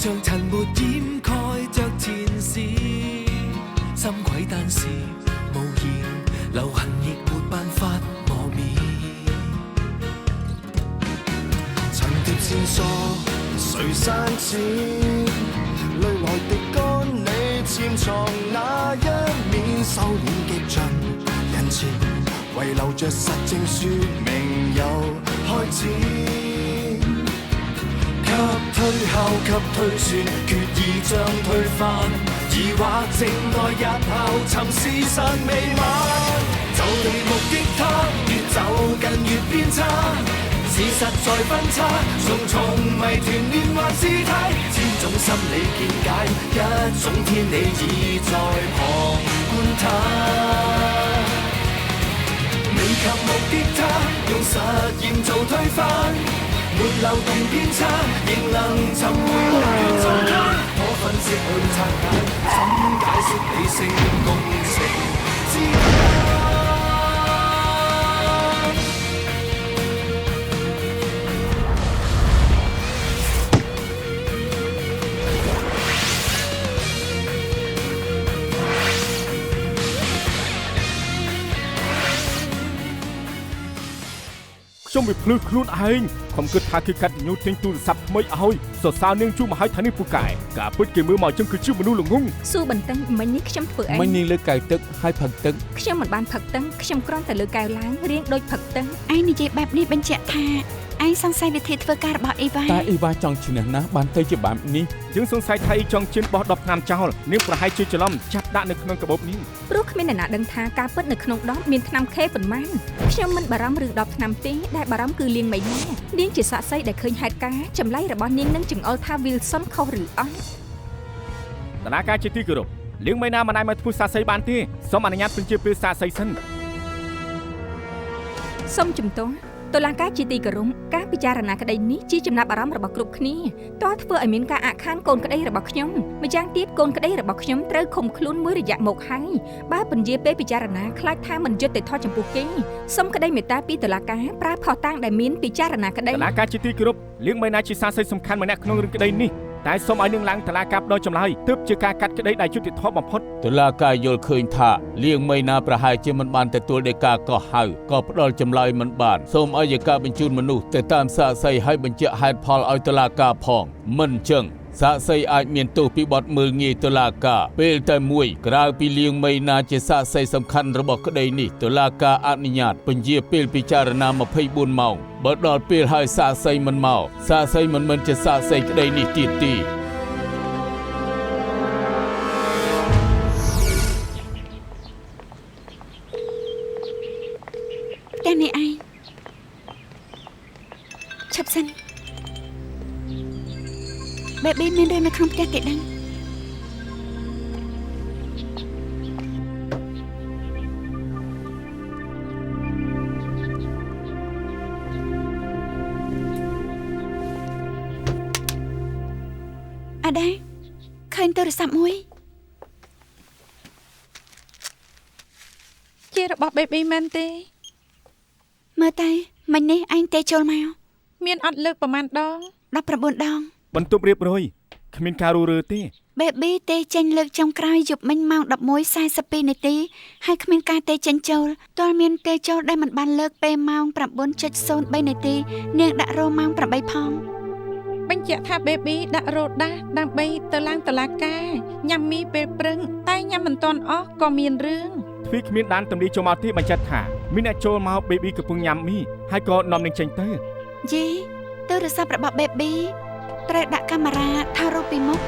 像塵沒掩蓋着前事，心悸但是無言，流行亦沒辦法磨滅。層疊線索誰刪剪？淚來滴乾你潛藏那一面，收斂極盡人前，遺留着實證說明又開始。給推敲，給推算，決意將推翻，疑惑靜待日後尋事實未晚。就地目的他，越走近越偏差，事實在分岔，重重謎團亂幻姿態，千種心理見解，一種天理已在旁觀他。未及目的他，用實驗做推翻，沒漏洞偏差，仍能尋回來做他。可分析去拆解，怎解釋理性共情之間？ខ្ញុំវាភ្លឺខ្លួនឯងខំគិតថាគេកាត់ញូទិញទូរស័ព្ទថ្មីឲ្យសរសើរនាងជួមកឲ្យថានេះពូកែការពិតគេមើលមកចឹងគឺជាមនុស្សល្ងងសួរបន្តិចមិញនេះខ្ញុំធ្វើអីមិញនាងលើកកៅទឹកហើយផឹកទឹកខ្ញុំមិនបានផឹកទឹកខ្ញុំគ្រាន់តែលើកកៅឡើងរៀងដូចផឹកទឹកឯងនិយាយបែបនេះបញ្ជាក់ថាឯងសង្ស័យវិធីធ្វើការរបស់អីវ៉ាតែអីវ៉ាចង់ឈ្នះណាស់បានទៅជាបែបនេះយើងសង្ស័យថាអីចង់ជិនបោះ10ឆ្នាំចោលនាងប្រហែលជាច្រឡំចាប់ដាក់នៅក្នុងកាបូបនាងព្រោះគ្មានអ្នកណាដឹងថាការពិតនៅក្នុងដបមានថ្នាំខេប៉ុន្មានខ្ញុំមិនបារម្ភឬ10ឆ្នាំទេដែលបារម្ភគឺលៀងមីណានាងជាសាក្សីដែលឃើញហេតុការណ៍ចម្លែករបស់នាងនឹងចង្អុលថា Wilson ខុសឬអត់តើការជាទីគោរពលៀងមីណាមិនអាចមកធ្វើសាក្សីបានទេសូមអនុញ្ញាតបញ្ជាពេលសាក្សីសិនសូមជំទោសតុលាការជាទីគោរពការពិចារណាក្តីនេះជាចំណាប់អារម្មណ៍របស់គ្រប់គ្នាតើធ្វើឲ្យមានការអាក់ខានកូនក្តីរបស់ខ្ញុំម្យ៉ាងទៀតកូនក្តីរបស់ខ្ញុំត្រូវឃុំខ្លួនមួយរយៈមកហើយបើពន្យាពេលពិចារណាខ្លាចថាមិនយុត្តិធម៌ចំពោះគេសូមក្តីមេត្តាពីតុលាការប្រើផុសតាងដែលមានពិចារណាក្តីតុលាការជាទីគោរពលៀងមីណាជាសាក្សីសំខាន់ម្នាក់ក្នុងរឿងក្តីនេះតែសូមឲ្យនឹងឡើងតុលាការបដោះចម្លើយទើបជាការកាត់ក្តីដែលយុត្តិធម៌បំផុតតុលាការយល់ឃើញថាលៀងមីណាប្រហែលជាមិនបានទទួលដីកាកោះហៅក៏ផ្ដល់ចម្លើយមិនបានសូមអัยការបញ្ជូនមនុស្សទៅតាមសាក្សីឲ្យបញ្ជាក់ហេតុផលឲ្យតុលាការផងមិនចឹងសាក្សីអាចមានទោសពីបទមើលងាយតុលាការពេលតែមួយក្រៅពីលៀងមីណាជាសាក្សីសំខាន់របស់ក្តីនេះតុលាការអនុញ្ញាតពន្យាពេលពិចារណា24ម៉ោងបើដល់ពេលហើយសាក្សីមិនមកសាក្សីមិនមែនជាសាក្សីក្តីនេះទៀតទេតែនេះឯងឈប់សិនBaby មានរឿងនៅក្នុងផ្ទះគេដឹងអត់ដែរឃើញទូរស័ព្ទមួយជារបស់ Baby មែនទេមើលតែមិញនេះឯងទេចូលមកមានអត់លើកប្រមាណដង19ដងបន្ទប់រៀបរយគ្មានការរើទេ Baby ទេចេញលើកចុងក្រោយយប់មិញម៉ោង 11:42 នាទីហើយគ្មានការទេចេញចូលទាល់មានទេចូលដែលមិនបានលើកពេលម៉ោង 9:03 នាទីនាងដាក់រោម៉ោង 8 ផងបញ្ជាក់ថា Baby ដាក់រោដាស់ដើម្បីទៅឡើងតុលាការញ៉ាំមីពេលព្រឹងតែញ៉ាំមិនទាន់អស់ក៏មានរឿងទ្វីគ្មានដានតម្លៃចូលមកទេបញ្ជាក់ថាមានអ្នកចូលមក Baby កំពុងញ៉ាំមីហើយក៏នាំនឹងចេញទៅយីទូរស័ព្ទរបស់ Baby ត្រូវដាក់កាមេរ៉ាថតរូបពីមុខ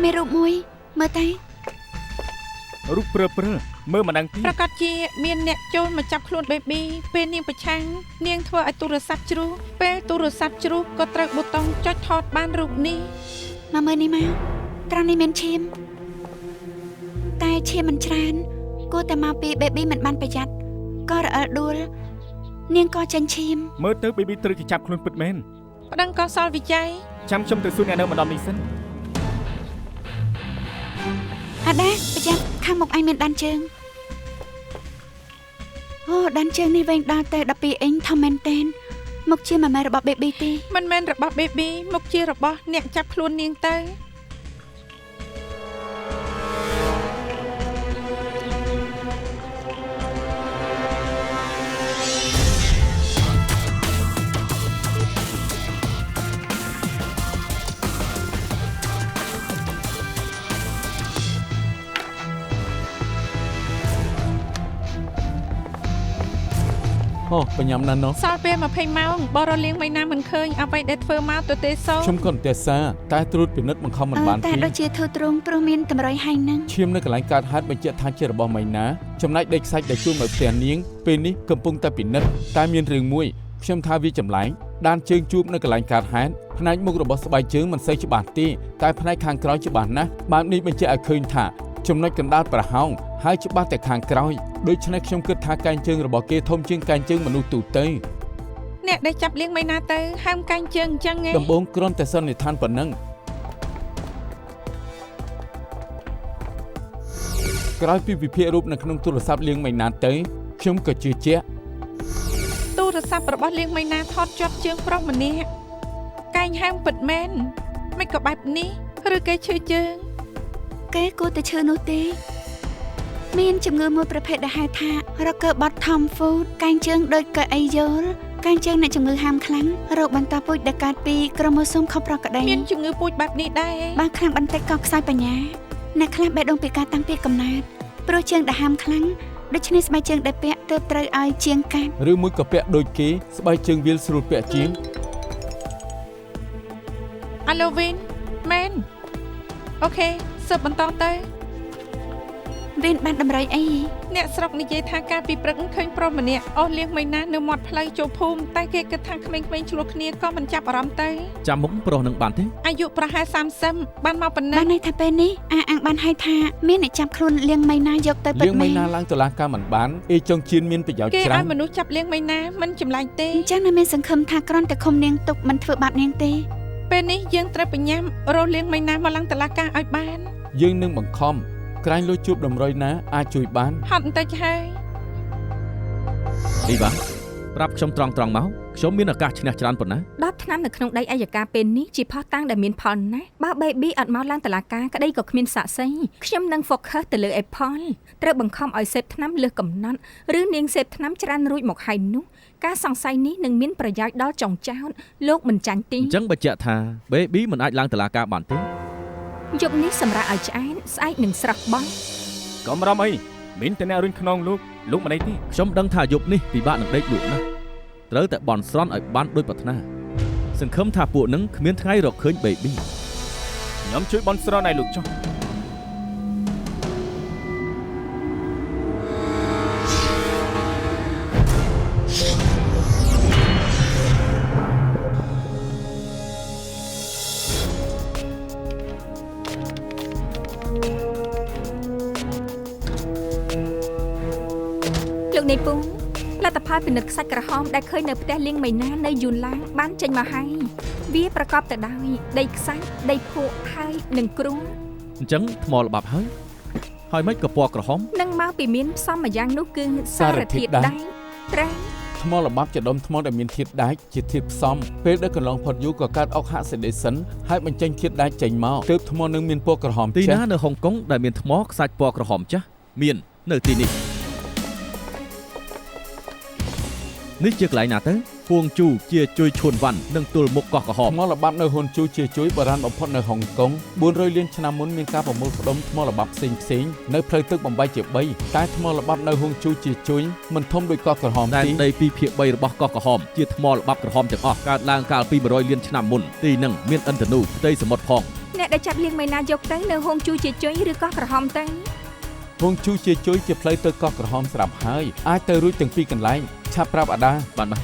មានរូបមួយមើលតែរូបព្រើមើលមិនដឹងទេប្រកាសជាមានអ្នកចូលមកចាប់ខ្លួន Baby ពេលនាងប្រឆាំងនាងធ្វើឲ្យទូរស័ព្ទជ្រុះពេលទូរស័ព្ទជ្រុះក៏ត្រូវប៊ូតុងចុចថតបានរូបនេះមកមើលនេះមកត្រង់នេះមានឈាមតែឈាមមិនច្រើនគួរតែមកពី Baby មិនបានប្រយ័ត្នក៏រអិលដួលនាងក៏ចាញ់ឈាមមើលទៅ Baby ត្រូវគេចាប់ខ្លួនពិតមែនប្តឹងកោសលវិច័យចាំខ្ញុំទៅសួរអ្នកនៅម្ដងនេះសិនអត់ដែរប្រយ័ត្នខាងមុខឯងមានដានជើងអូដានជើងនេះវែងដល់ទៅ12អ៊ីងធំមែនតែនមុខជាមិនមែនរបស់ Baby ទេមិនមែនរបស់ Baby មុខជារបស់អ្នកចាប់ខ្លួននាងទៅ អូបញ្ញាំណាស់ណោះ សល់ពេល20ម៉ោងបរលៀងមិនណាមិនឃើញអ្វីដែលធ្វើមកទៅទេសូម ខ្ញុំក៏ទេសាតែត្រួតពិនិត្យបង្ខំមិនបាន តែ ទេ ដូចជាធូរទ្រង់ព្រោះមានតម្រុយហើយនឹង ឈាមនៅកន្លែងកើតហេតុបញ្ជាក់ថាជារបស់ម៉ៃណាចំណែកដីខ្សាច់ដែលជួលមកផ្ទះនាងពេលនេះកំពុងតែពិនិត្យតែមានរឿងមួយខ្ញុំថាវាចម្លែកដានជើងជួបនៅកន្លែងកើតហេតុផ្នែកមុខរបស់ស្បែកជើងមិនសូវច្បាស់ទេតែផ្នែកខាងក្រោយច្បាស់ណាស់បែបនេះបញ្ជាក់ឲ្យឃើញថាចំណុចកណ្ដាលប្រហោងហើយច្បាស់តែខាងក្រោយដូច្នេះខ្ញុំគិតថាកែងជើងរបស់គេធំជាងកែងជើងមនុស្សទូទៅ អ្នកដែលចាប់លៀងមិនណាទៅហើមកែងជើងអញ្ចឹងឯង ដំបូងគ្រាន់តែសន្និដ្ឋានប៉ុណ្ណឹងក្រោយពីវិភាគរូបនៅក្នុងទូរស័ព្ទលៀងមិនណាទៅខ្ញុំក៏ជឿជាក់ ទូរស័ព្ទរបស់លៀងមិនណាថតជាប់ជើងប្រុសម្នាក់កែងហើមពិតមែនមិនក៏បែបនេះឬគេឈឺជើង គេគួរតែឈឺនោះទេមានជំងឺមួយប្រភេទដែលហៅថា Rocker Bottom Foot កែងជើងដូចកៅអីយល់កែងជើងអ្នកជំងឺហាមខ្លាំងរោគបន្តពូជដែលកើតពីក្រូម៉ូសូមខុសប្រក្រតី មានជំងឺពូជបែបនេះដែរ បើខ្លាំងបន្តិចក៏ខ្សោយបញ្ញាអ្នកខ្លះបេះដូងពីការតាំងពីកំណើតព្រោះជើងដែលហាមខ្លាំងដូច្នេះស្បែកជើងដែលពាក់ទើបត្រូវឲ្យជាងកាត់ ឬមួយក៏ពាក់ដូចគេស្បែកជើងវាលស្រួលពាក់ជាង អាឡូវីនមែនអូខេស៊ើបបន្តទៅ វិញបានតម្រុយអី អ្នកស្រុកនិយាយថាការពីព្រឹកឃើញប្រុសម្នាក់អស់លៀងមិនណានៅមាត់ផ្លូវចូលភូមិតែគេគិតថាក្មេងៗឆ្លោះគ្នាក៏មិនចាប់អារម្មណ៍ទៅ ចាំមុខប្រុសនឹងបានទេ អាយុប្រហែល30បានមកប៉ុណ្ណឹ បាន ង ន័យថាពេលនេះអាងបានឲ្យថាមានអ្នកចាប់ខ្លួនលៀងមីណាយកទៅពិ លៀ ត ងមិន មែន ណាឡើងតុលាការមិនបានអេចុងជៀនមានប្រយោជន៍ គេ ច្រើន ឲ្យមនុស្សចាប់លៀងមិនណាមិនចម្លែកទេ អញ្ចឹងនៅមានសង្ឃឹមថាគ្រាន់តែឃុំនាងទុកមិនធ្វើបាបនាងទេ ពេលនេះយើងត្រូវបញ្ញាំរស់លៀងមិនណាមកឡើងតុលាការឲ្យបាន យើងនឹងបង្ខំក្រែងលុយជួបតម្រុយណាអាចជួយបាន ហត់បន្តិចហើយ នេះបាទប្រាប់ខ្ញុំត្រង់មកខ្ញុំមានឱកាសឈ្នះច្រើនប៉ុណ្ណា 10ឆ្នាំនៅក្នុងដីអัยការពេលនេះជាផុសតាំងដែលមានផលណាស់បើ baby អត់មកឡើងតុលាការក្តីក៏គ្មានសាក្សីខ្ញុំនឹង focus ទៅលើ Apple ត្រូវបង្ខំឲ្យសេពថ្នាំលើសកំណត់ឬនាងសេពថ្នាំច្រើនរួចមកហើយនោះការសង្ស័យនេះនឹងមានប្រយោជន៍ដល់ចុងចោតលោកមិនចាញ់ទេ អញ្ចឹងបញ្ជាក់ថា baby មិនអាចឡើងតុលាការបានទេ យប់នេះសម្រាប់ឲ្យឆ្អែតស្អែកនឹងស្រស់បោះ កុំរំអីមានតែអ្នករុញខ្នងលោកមិនអីទេខ្ញុំដឹងថាយប់នេះពិបាកនឹងដេកលក់ណាស់ត្រូវតែបន់ស្រន់ឲ្យបានដូចប្រាថ្នាសង្ឃឹមថាពួកនឹងគ្មានថ្ងៃរកឃើញ baby ខ្ញុំជួយបន់ស្រន់ឲ្យលោកចុះ លោកនាយពូលទ្ធផលពិនិត្យខ្សាច់ក្រហមដែលឃើញនៅផ្ទះលៀងមីណានៅយូនឡាងបានចេញមកហើយវាប្រកបទៅដោយដីខ្សាច់ដីភក់ហើយនិងគ្រួ អញ្ចឹងថ្មល្បាប់ហើយមិនក៏ពណ៌ក្រហម នឹងមកពីមានផ្សំម្យ៉ាងនោះគឺសារធាតុដែកត្រែង ថ្មល្បាប់ជាដុំថ្មដែលមានធាតុដែកជាធាតុផ្សំពេលដែលកន្លងផុតយូរក៏កើតអុកហាក់សេដេសិនហើយបញ្ចេញធាតុដែកចេញមកទើបថ្មនឹងមានពណ៌ក្រហម ទី ចាស់ ណានៅហុងកុងដែលមានថ្មខ្សាច់ពណ៌ក្រហមចាស់មាននៅទីនេះនេះជាកន្លែងណាទៅហួងជូជាជួយឈួនវ៉ាន់និងទល់មុខកោះក្រហម ថ្មល្បាប់នៅហ៊ុនជូជាជួយបុរាណបំផុតនៅហុងកុង400លានឆ្នាំមុនមានការប្រមូលផ្ដុំថ្មល្បាប់ផ្សេងនៅផ្លូវទឹកបំបីជា3តែថ្មល្បាប់នៅហ៊ុងជូជាជួយមិនធំដូចកោះក្រហម ដែន ទេ ដី2/3របស់កោះក្រហមជាថ្មល្បាប់ក្រហមទាំងអស់កើតឡើងកាលពី100លានឆ្នាំមុនទីនឹងមានឥន្ធនូផ្ទៃសមុទ្រផង អ្នកដែលចាប់លៀងមីណាយកទៅនៅហងជូជាជ័យឬក៏ក្រហមទៅ ហ៊ុងជូជាជួយជាផ្លូវទៅកោះក្រហមស្រាប់ហើយអាចទៅរួចទាំងពីរកន្លែងឆាប់ប្រាប់អាដា បានបាទ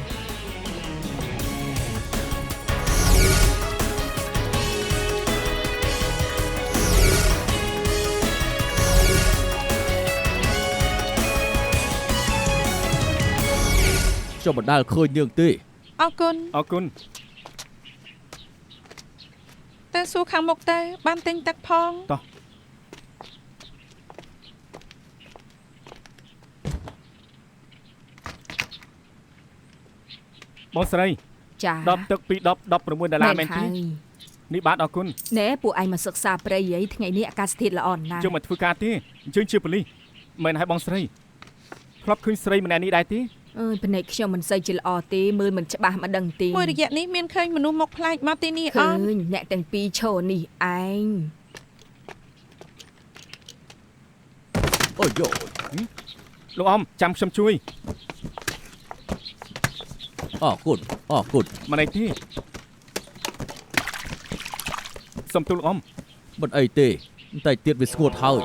ខ្ញុំមិនដែលឃើញនាងទេ អរគុណ អរគុណ ទៅសួរខាងមុខទៅបានទិញទឹកផង តោះ បងស្រី ចា 10ទឹកពី10 $19មែនទេនេះបាទអរគុណ ណែពួកឯងមកសិក្សាព្រៃអីថ្ងៃនេះអាកាសធាតុល្អណាស់ យើងមកធ្វើការទេអញ្ជើញជាប៉ូលីសមិនឲ្យបងស្រីធ្លាប់ឃើញស្រីម្នាក់នេះដែរទេ អើយភ្នែកខ្ញុំមិនសូវជាល្អទេមើលមិនច្បាស់មិនដឹងទេ មួយរយៈនេះមានឃើញមនុស្សមកផ្លាច់មកទីនេះអ ឃើ ត់ ញអ្នកទាំងពីរឈរនេះឯង អូយយោលោកអ៊ំចាំខ្ញុំជួយ អរគុណមិនអីទេសុំទូលអ៊ំ មិនអីទេបន្តិចទៀតវាស្ងួតហើយ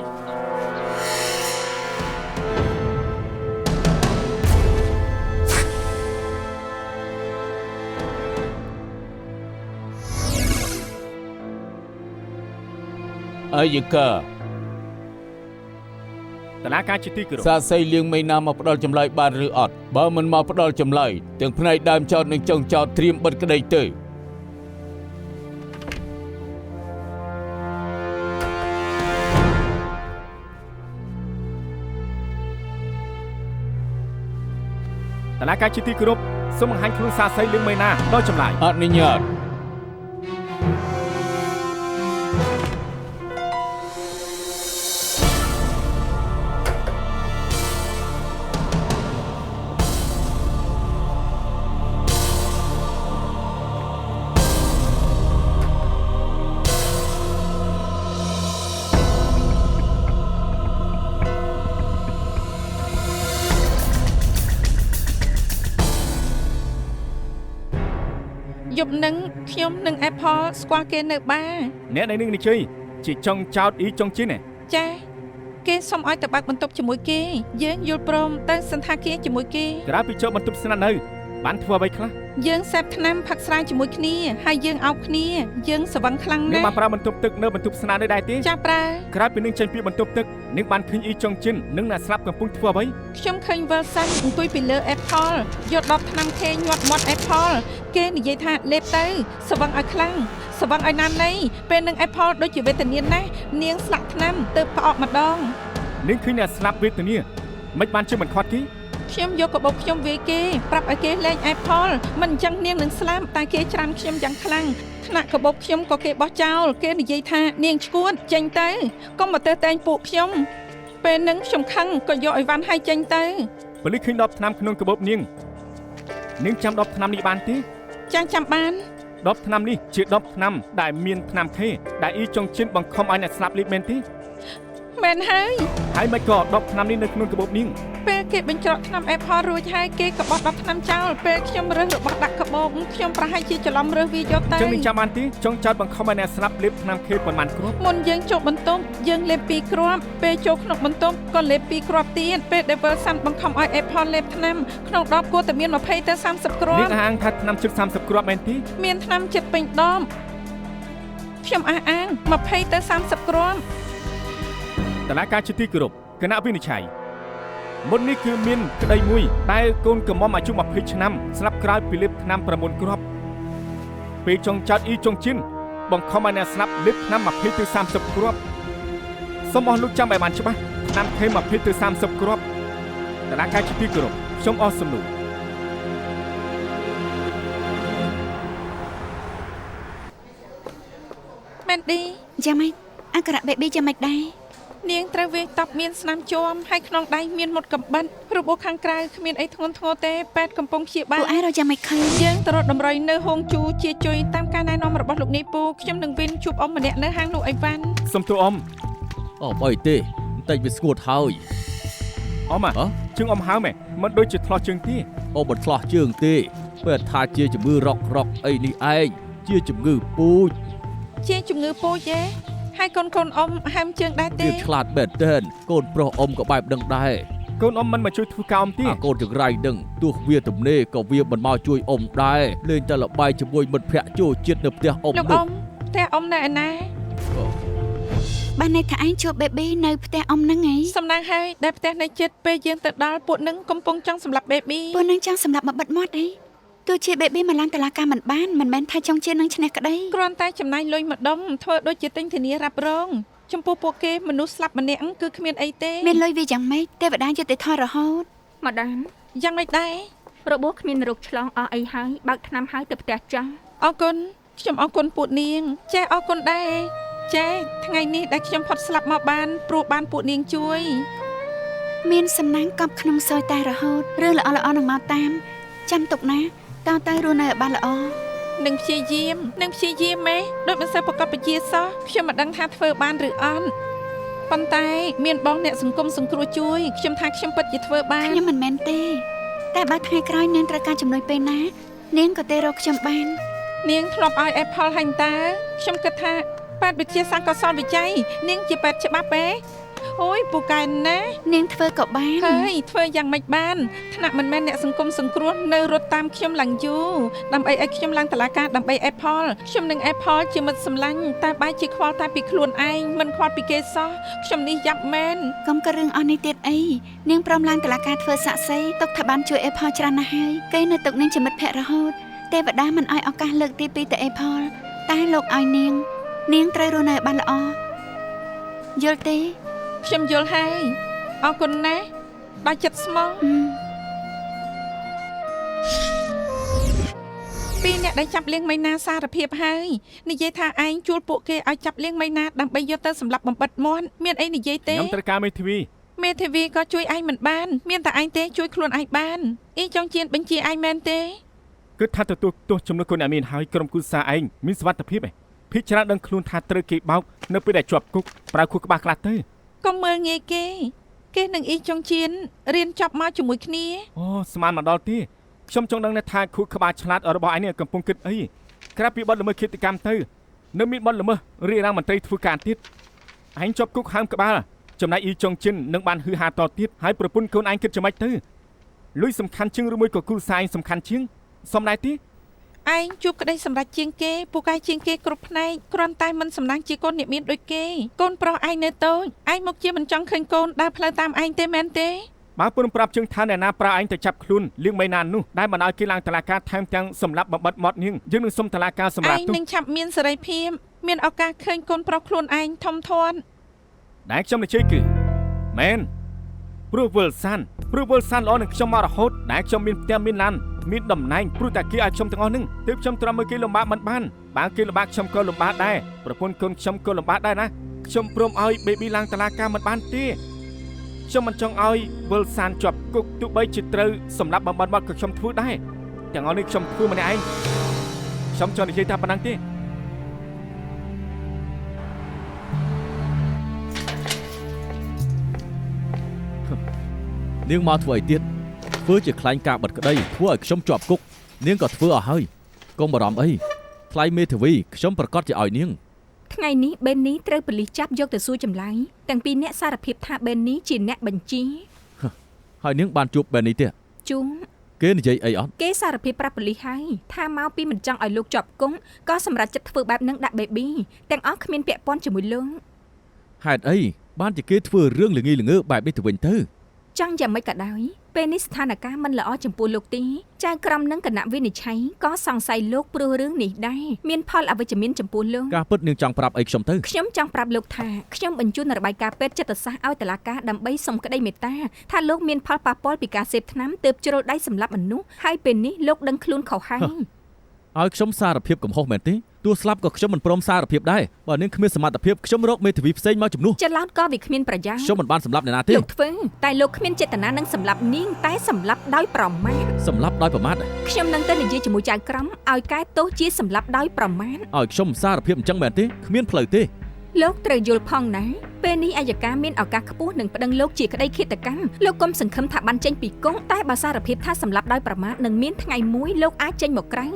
អាយកា តឡាការជាទីគោរព សាស័យលៀងមេណាមកផ្ដល់ចម្លើយបានឬអត់បើមិនមកផ្ដល់ចម្លើយទាំងផ្នែកដើមចោតនិងចុងចោតត្រៀមបិទក្តីទៅតឡាការជាទីគោរពសូមបង្ហាញខ្លួនសាស័យលៀងមេណាដល់ចម្លើយ អនុញ្ញាតយប់នឹងខ្ញុំនិង Apple ស្គាល់គេនៅបារ អ្នកនៅនឹងនិជ័យជាចុងចោតអ៊ីចុងជីន ចាគេសុំឲ្យទៅបើកបន្ទប់ជាមួយគេយើងយល់ព្រមទៅសន្តាគារជាមួយគេ ក្រៅពីចូលបន្ទប់ស្នាក់នៅបានធ្វើអ្វីខ្លះ យើងសេពថ្នាំផឹកស្រាជាមួយគ្នាហើយយើងអោបគ្នាយើងស្រវឹងខ្លាំង នឹង ណាស់ បានប្រើបន្ទប់ទឹកនៅបន្ទប់ស្នាក់នៅដែរទេ ចាប្រើ ក្រៅពីនឹងចេញពីបន្ទប់ទឹកនឹងបានឃើញអ៊ីចុងជីននិងអ្នកស្លាប់កំពុងធ្វើអ្វី ខ្ញុំឃើញ Wilson អង្គុយពីលើ Apple យកដបថ្នាំខេញាត់មាត់ Apple គេនិយាយថាលេបទៅស្រវឹងឲ្យខ្លាំងស្រវឹងឲ្យណានណីពេលនឹង Apple ដូចជាវេទនាណាស់នាងស្លាក់ថ្នាំទៅផ្អកម្ដង នឹងឃើញអ្នកស្លាប់វេទនាមិនបានជិះមិនខាត់គេ ខ្ញុំយកកាបូបខ្ញុំវាយគេប្រាប់ឲ្យគេលេង Apple មិនអញ្ចឹងនាងនឹងស្លាប់តែគេច្រានខ្ញុំយ៉ាងខ្លាំងថ្នាក់កាបូបខ្ញុំក៏គេបោះចោលគេនិយាយថានាងឈួតចេញទៅកុំមកទៅតែងពួកខ្ញុំពេលនឹងខ្ញុំខឹងក៏យកអីវ៉ាន់ឲ្យចេញទៅ ប៉ូលីសឃើញដបថ្នាំក្នុងកាបូបនាងចាំដបថ្នាំនេះបានទេ ចាំបាន ដបថ្នាំនេះជាដបថ្នាំដែលមានថ្នាំខេដែលអ៊ីចុងជីនបង្ខំឲ្យអ្នកស្លាប់លេបមែនទេ មែនហើយ ហើយមិនក៏ដបថ្នាំនេះនៅក្នុងកាបូបនាង ពេលគេបញ្ច្រកថ្នាំ Apple រួចហើយគេក៏បោះដបថ្នាំចោលពេលខ្ញុំរើសរបស់ដាក់កាបូបខ្ញុំប្រហែលជាច្រឡំរើសវាយកទៅ ចឹងនឹងចាំបានទេចុងចោតបង្ខំឲ្យអ្នកស្លាប់លេបថ្នាំខេប៉ុន្មានគ្រាប់ មុនយើងចូលបន្ទប់យើងលេប2គ្រាប់ពេលចូលក្នុងបន្ទប់ក៏លេប2គ្រាប់ទៀតពេលដែល Wilson បង្ខំឲ្យ Apple លេបថ្នាំក្នុងដបគួរតែមាន20ទៅ30គ្រាប់ នាងហាងថាថ្នាំជិត30គ្រាប់មែនទេ មានថ្នាំចិត្តពេញដបខ្ញុំអះអាង20ទៅ30គ្រាប់ តឡាការជាទីគោរពគណៈវិនិច្ឆ័យមុននេះគឺមានក្តីមួយដែលកូនកំមុំអាយុ20ឆ្នាំស្លាប់ក្រោយពីលេបថ្នាំ9គ្រាប់ពេលចុងចោតអ៊ីចុងជីនបង្ខំឲ្យអ្នកស្លាប់លេបថ្នាំ20ទៅ30គ្រាប់សូមអស់លោកចាំឲ្យបានច្បាស់ថ្នាំខេ20ទៅ30គ្រាប់តឡាការជាទីគោរពខ្ញុំអស់សំណួរ មែនឌី យ៉ាងម៉េចអក្សរ baby យ៉ាងម៉េចដែរ នាងត្រូវវាយតប់មានស្នាមជាំហើយក្នុងដៃមានមុតកំបិតរបួសខាងក្រៅគ្មានអីធ្ងន់ធ្ងរទេពេទ្យកំពុងព្យាបាល ពួកឯងរកយ៉ាងម៉េចឃើញ យើងទៅរកតម្រុយនៅហងជូជាជួយតាមការណែនាំរបស់លោកនាយពូខ្ញុំនឹងវិនជួបអ៊ំម្នាក់នៅហាងលោកអីវ៉ាន់ សុំទូអ៊ំ អបអីទេបន្តិចវាស្ងួតហើយ អ៊ំជើងអ៊ំហើមមិនដូចជាឆ្លោះជើងទេ អូមិនឆ្លោះជើងទេពេលថាជាជំងឺរកអីនេះឯងជាជំងឺពូជ ជាជំងឺពូជទេហើយកូនអ៊ំហាមជើងដែរទេ វាឆ្លាតបែបទេកូនប្រុសអ៊ំក៏បែបដឹងដែរ កូនអ៊ំមិនមកជួយធ្វើការអ៊ំទេ កូនចង្រៃដឹងទោះវាទំនេរក៏វាមិនមកជួយអ៊ំដែរលេងតែល្បែងជាមួយមិត្តភ័ក្តិចូលជាតិនៅផ្ទះអ៊ំ លោក នោះ អ៊ំផ្ទះអ៊ំនៅឯណា បានន័យថាឯងជួប baby នៅផ្ទះអ៊ំហ្នឹងឯង សំណាងហើយដែលផ្ទះនៅចិត្តពេលយើងទៅដល់ពួកនឹងកំពុងចង់សម្លាប់ baby ពួកនឹងចង់សម្រាប់មកបិទមាត់អីទោះជា baby មកឡើងតឡាការមិនបានមិនមែនថាចង់ជានឹងឈ្នះក្តី គ្រាន់តែចំណាយលុយម្ដុំធ្វើដូចជាទិញធានារ៉ាប់រងចំពោះពួកគេមនុស្សស្លាប់ម្នាក់គឺគ្មានអីទេ មានលុយវាយ៉ាងម៉េចទេវតាយុត្តិធម៌រហូត ម្ដាម យ៉ាងម៉េចដែរ របួសគ្មានរោគឆ្លងអស់អីហើយបើកថ្នាំហើយទៅផ្ទះចាស់ អរគុណខ្ញុំអរគុណពួកនាងចេះអរគុណដែរចេះថ្ងៃនេះដែលខ្ញុំផុតស្លាប់មកបានព្រោះបានពួកនាងជួយ មានសំណាងកប់ក្នុងសយតែរហូតរឿងល្អៗនឹងមកតាមចាំទុកណាតើទៅរស់នៅឲ្យបានល្អ នឹងព្យាយាមម៉េះដូចមិនសូវប្រកបវិជ្ជាសោះខ្ញុំមិនដឹងថាធ្វើបានឬអត់ប៉ុន្តែមានបងអ្នកសង្គមសង្គ្រោះជួយខ្ញុំថាខ្ញុំពិតជាធ្វើបាន ខ្ញុំមិនមែនទេ តែបើថ្ងៃក្រោយនាងត្រូវការជំនួយពេលណានាងក៏ទេរកខ្ញុំបាន នាងធ្លាប់ឲ្យ Apple ហាញ់តាខ្ញុំគិតថាពេទ្យវិទ្យាសាស្ត្រកសលវិច័យនាងជាពេទ្យច្បាប់ទេអូយពូកែណា នាងធ្វើក៏បាន ហើយធ្វើយ៉ាងម៉េចបានថ្នាក់មិនមែនអ្នកសង្គមសង្គ្រោះនៅរត់តាមខ្ញុំឡើងយូរដើម្បីឲ្យខ្ញុំឡើងតុលាការដើម្បី Apple ខ្ញុំនិង Apple ជាមិត្តសម្លាញ់តែបែរជាខ្វល់តែពីខ្លួនឯងមិនខ្វល់ពីគេសោះខ្ញុំនេះយ៉ាប់មែនក ុំក៏រឿងអស់នេះទៀតអីនាងព្រមឡើងតុលាការធ្វើសាក់សីទុកថាបានជួយ Apple ច្រើនណាស់ហើយគេនៅទុកនាងជាមិត្តភក្តិរហូតទេវតាមិនឲ្យឱកាសលើកទី2ទៅ Apple តែលោកឲ្យនាងត្រូវរស់នៅបានល្អយល់ទេ ខ្ញុំយល់ហើយអរគុណណាស់ដល់ចិត្តស្មោះពីអ្នកដែលចាប់លៀងមីណាសារភាពហើយនិយាយថាឯងជួលពួកគេឲ្យចាប់លៀងមីណាដើម្បីយកទៅសម្លាប់បំបិតមាន់មានអីនិយាយទេ ខ្ញុំត្រូវការមេធាវី ក៏ជួយឯងមិនបានមានតែឯងទេជួយខ្លួនឯងបានអ៊ីចង់ជៀនបញ្ជាឯងមែនទេ គឺថាទទួលទោសជំនួសគុណអ្នកមានហើយក្រុមគ្រួសារឯងមានសុវត្ថិភាពឯងភិកច្រើនដឹងខ្លួនថាត្រូវគេបោកនៅពេលដែលជាប់គុកប្រើខួរក្បាលខ្លះទៅ កុំមើលងាយគេនឹងអ៊ីចង់ជៀនរៀនចប់មកជាមួយគ្នា អូស្មានមកដល់ទេខ្ញុំចង់ដឹងថាខួរក្បាលឆ្លាតរបស់ឯងនេះកំពុងគិតអីក្រៅពីបទល្មើសឃាតកម្មទៅនៅមានបទល្មើសរារាំងមន្ត្រីធ្វើការទៀតឯងជាប់គុកហើមក្បាលចំណែកអ៊ីចង់ជិននឹងបានហឺហាតទៀតហើយប្រពន្ធកូនឯងគិតយ៉ាងម៉េចទៅលុយសំខាន់ជាងឬមួយក៏គ្រូសាយសំខាន់ជាងសំដែរទេ ឯងជួបក្តីសម្រេចជាងគេពូកែជាងគេគ្រប់ផ្នែកគ្រាន់តែមិនសំណាងជាកូនអ្នកមានដូចគេកូនប្រុសឯងនៅតូចឯងមកជាមិនចង់ឃើញកូនដើរផ្លូវតាមឯងទេមែនទេ បើពុនប្រាប់ជើងថាអ្នកណាប្រើឯងទៅចាប់ខ្លួនលៀងមីណានោះដែលមិនឲ្យគេឡើងតុលាការថែមទាំងសម្លាប់បំបិតមាត់នាងយើងនឹងសុំតុលាការសម្រាប់ ឯង ទុក នឹងឆាប់មានសេរីភាពមានឱកាសឃើញកូនប្រុសខ្លួនឯងធំធាត់ ដែលខ្ញុំនិយាយគឺមែនព្រោះវលសានល្អនឹងខ្ញុំមករហូតដែលខ្ញុំមានផ្ទះមានឡានមានតំណែងព្រោះតែគេឲ្យខ្ញុំទាំងអស់នឹងទើបខ្ញុំទ្រាំមើលគេលំបាកមិនបានបើគេលំបាកខ្ញុំក៏លំបាកដែរប្រពន្ធកូនខ្ញុំក៏លំបាកដែរណាខ្ញុំព្រមឲ្យ baby ឡើងតុលាការមិនបានទេខ្ញុំមិនចង់ឲ្យវលសានជាប់គុកទោះបីជាត្រូវសម្លាប់បំបត្តិមាត់ក៏ខ្ញុំធ្វើដែរទាំងអស់នេះខ្ញុំធ្វើម្នាក់ឯងខ្ញុំចង់និយាយថាប៉ុណ្ណឹងទេ នាងមកធ្វើអីទៀតធ្វើជាខ្លែងការបិទក្តីធ្វើឲ្យខ្ញុំជាប់គុកនាងក៏ធ្វើអស់ហើយកុំបារម្ភអីថ្លៃមេធាវីខ្ញុំប្រកាសជាឲ្យនាង ថ្ងៃនេះបេននេះត្រូវប៉ូលីសចាប់យកទៅសួរចម្លើយទាំងពីរអ្នកសារភាពថាបេននេះជាអ្នកបញ្ជា ហើយនាងបានជួបបែបនេះទេ ជួង គេនិយាយអីអត់ គេសារភាពប្រាប់ប៉ូលីសហើយថាមកពីមិនចង់ឲ្យលោកជាប់គុកក៏សម្រាប់ចិត្តធ្វើបែបនឹងដាក់ baby ទាំងអស់គ្មានពាក់ព័ន្ធជាមួយលោក ហេតុអីបានជាគេធ្វើរឿងល្ងីល្ងើបែបនេះទៅវិញទៅ ចង់យ៉ាងម៉េចក៏ដោយពេលនេះស្ថានភាពមិនល្អចំពោះលោកទេចៅក្រមនិងគណៈវិនិច្ឆ័យក៏សង្ស័យលោកព្រោះរឿងនេះដែរមានផលអវិជ្ជមានចំពោះលោក ការពិតនាងចង់ប្រាប់អីខ្ញុំទៅ ខ្ញុំចង់ប្រាប់លោកថាខ្ញុំបញ្ជូនរបាយការណ៍ពេទ្យចិត្តសាស្ត្រឲ្យតុលាការដើម្បីសុំក្តីមេត្តាថាលោកមានផលប៉ះពាល់ពីការសេពថ្នាំទើបជ្រុលដៃសម្លាប់មនុស្សហើយពេលនេះលោកដឹងខ្លួនខុសហើយ ឲ្យខ្ញុំសារភាពកំហុសមែនទេទោះស្លាប់ក៏ខ្ញុំមិនព្រមសារភាពដែរបើនាងគ្មានសមត្ថភាពខ្ញុំរកមេធាវីផ្សេងមកជំនួស ច្រឡោតក៏វាគ្មានប្រយោជន៍ ខ្ញុំមិនបានសម្លាប់អ្នកណាទេ លោកធ្វើតែលោកគ្មានចេតនានឹងសម្លាប់នាងតែសម្លាប់ដោយប្រមាថ សម្លាប់ដោយប្រមាថ ខ្ញុំនឹងទៅនិយាយជាមួយចៅក្រមឲ្យកែទោសជាសម្លាប់ដោយប្រមាថ ឲ្យខ្ញុំសារភាពអញ្ចឹងមែនទេគ្មានផ្លូវទេ លោកត្រូវយល់ផងណាពេលនេះអัยការមានឱកាសខ្ពស់នឹងប្តឹងលោកជាក្តីឃាតកម្មលោកកុំសង្ឃឹមថាបានចេញពីគុកតែបើសារភាពថាសម្លាប់ដោយប្រមាថនឹងមានថ្ងៃមួយលោកអាចចេញមកក្រៅ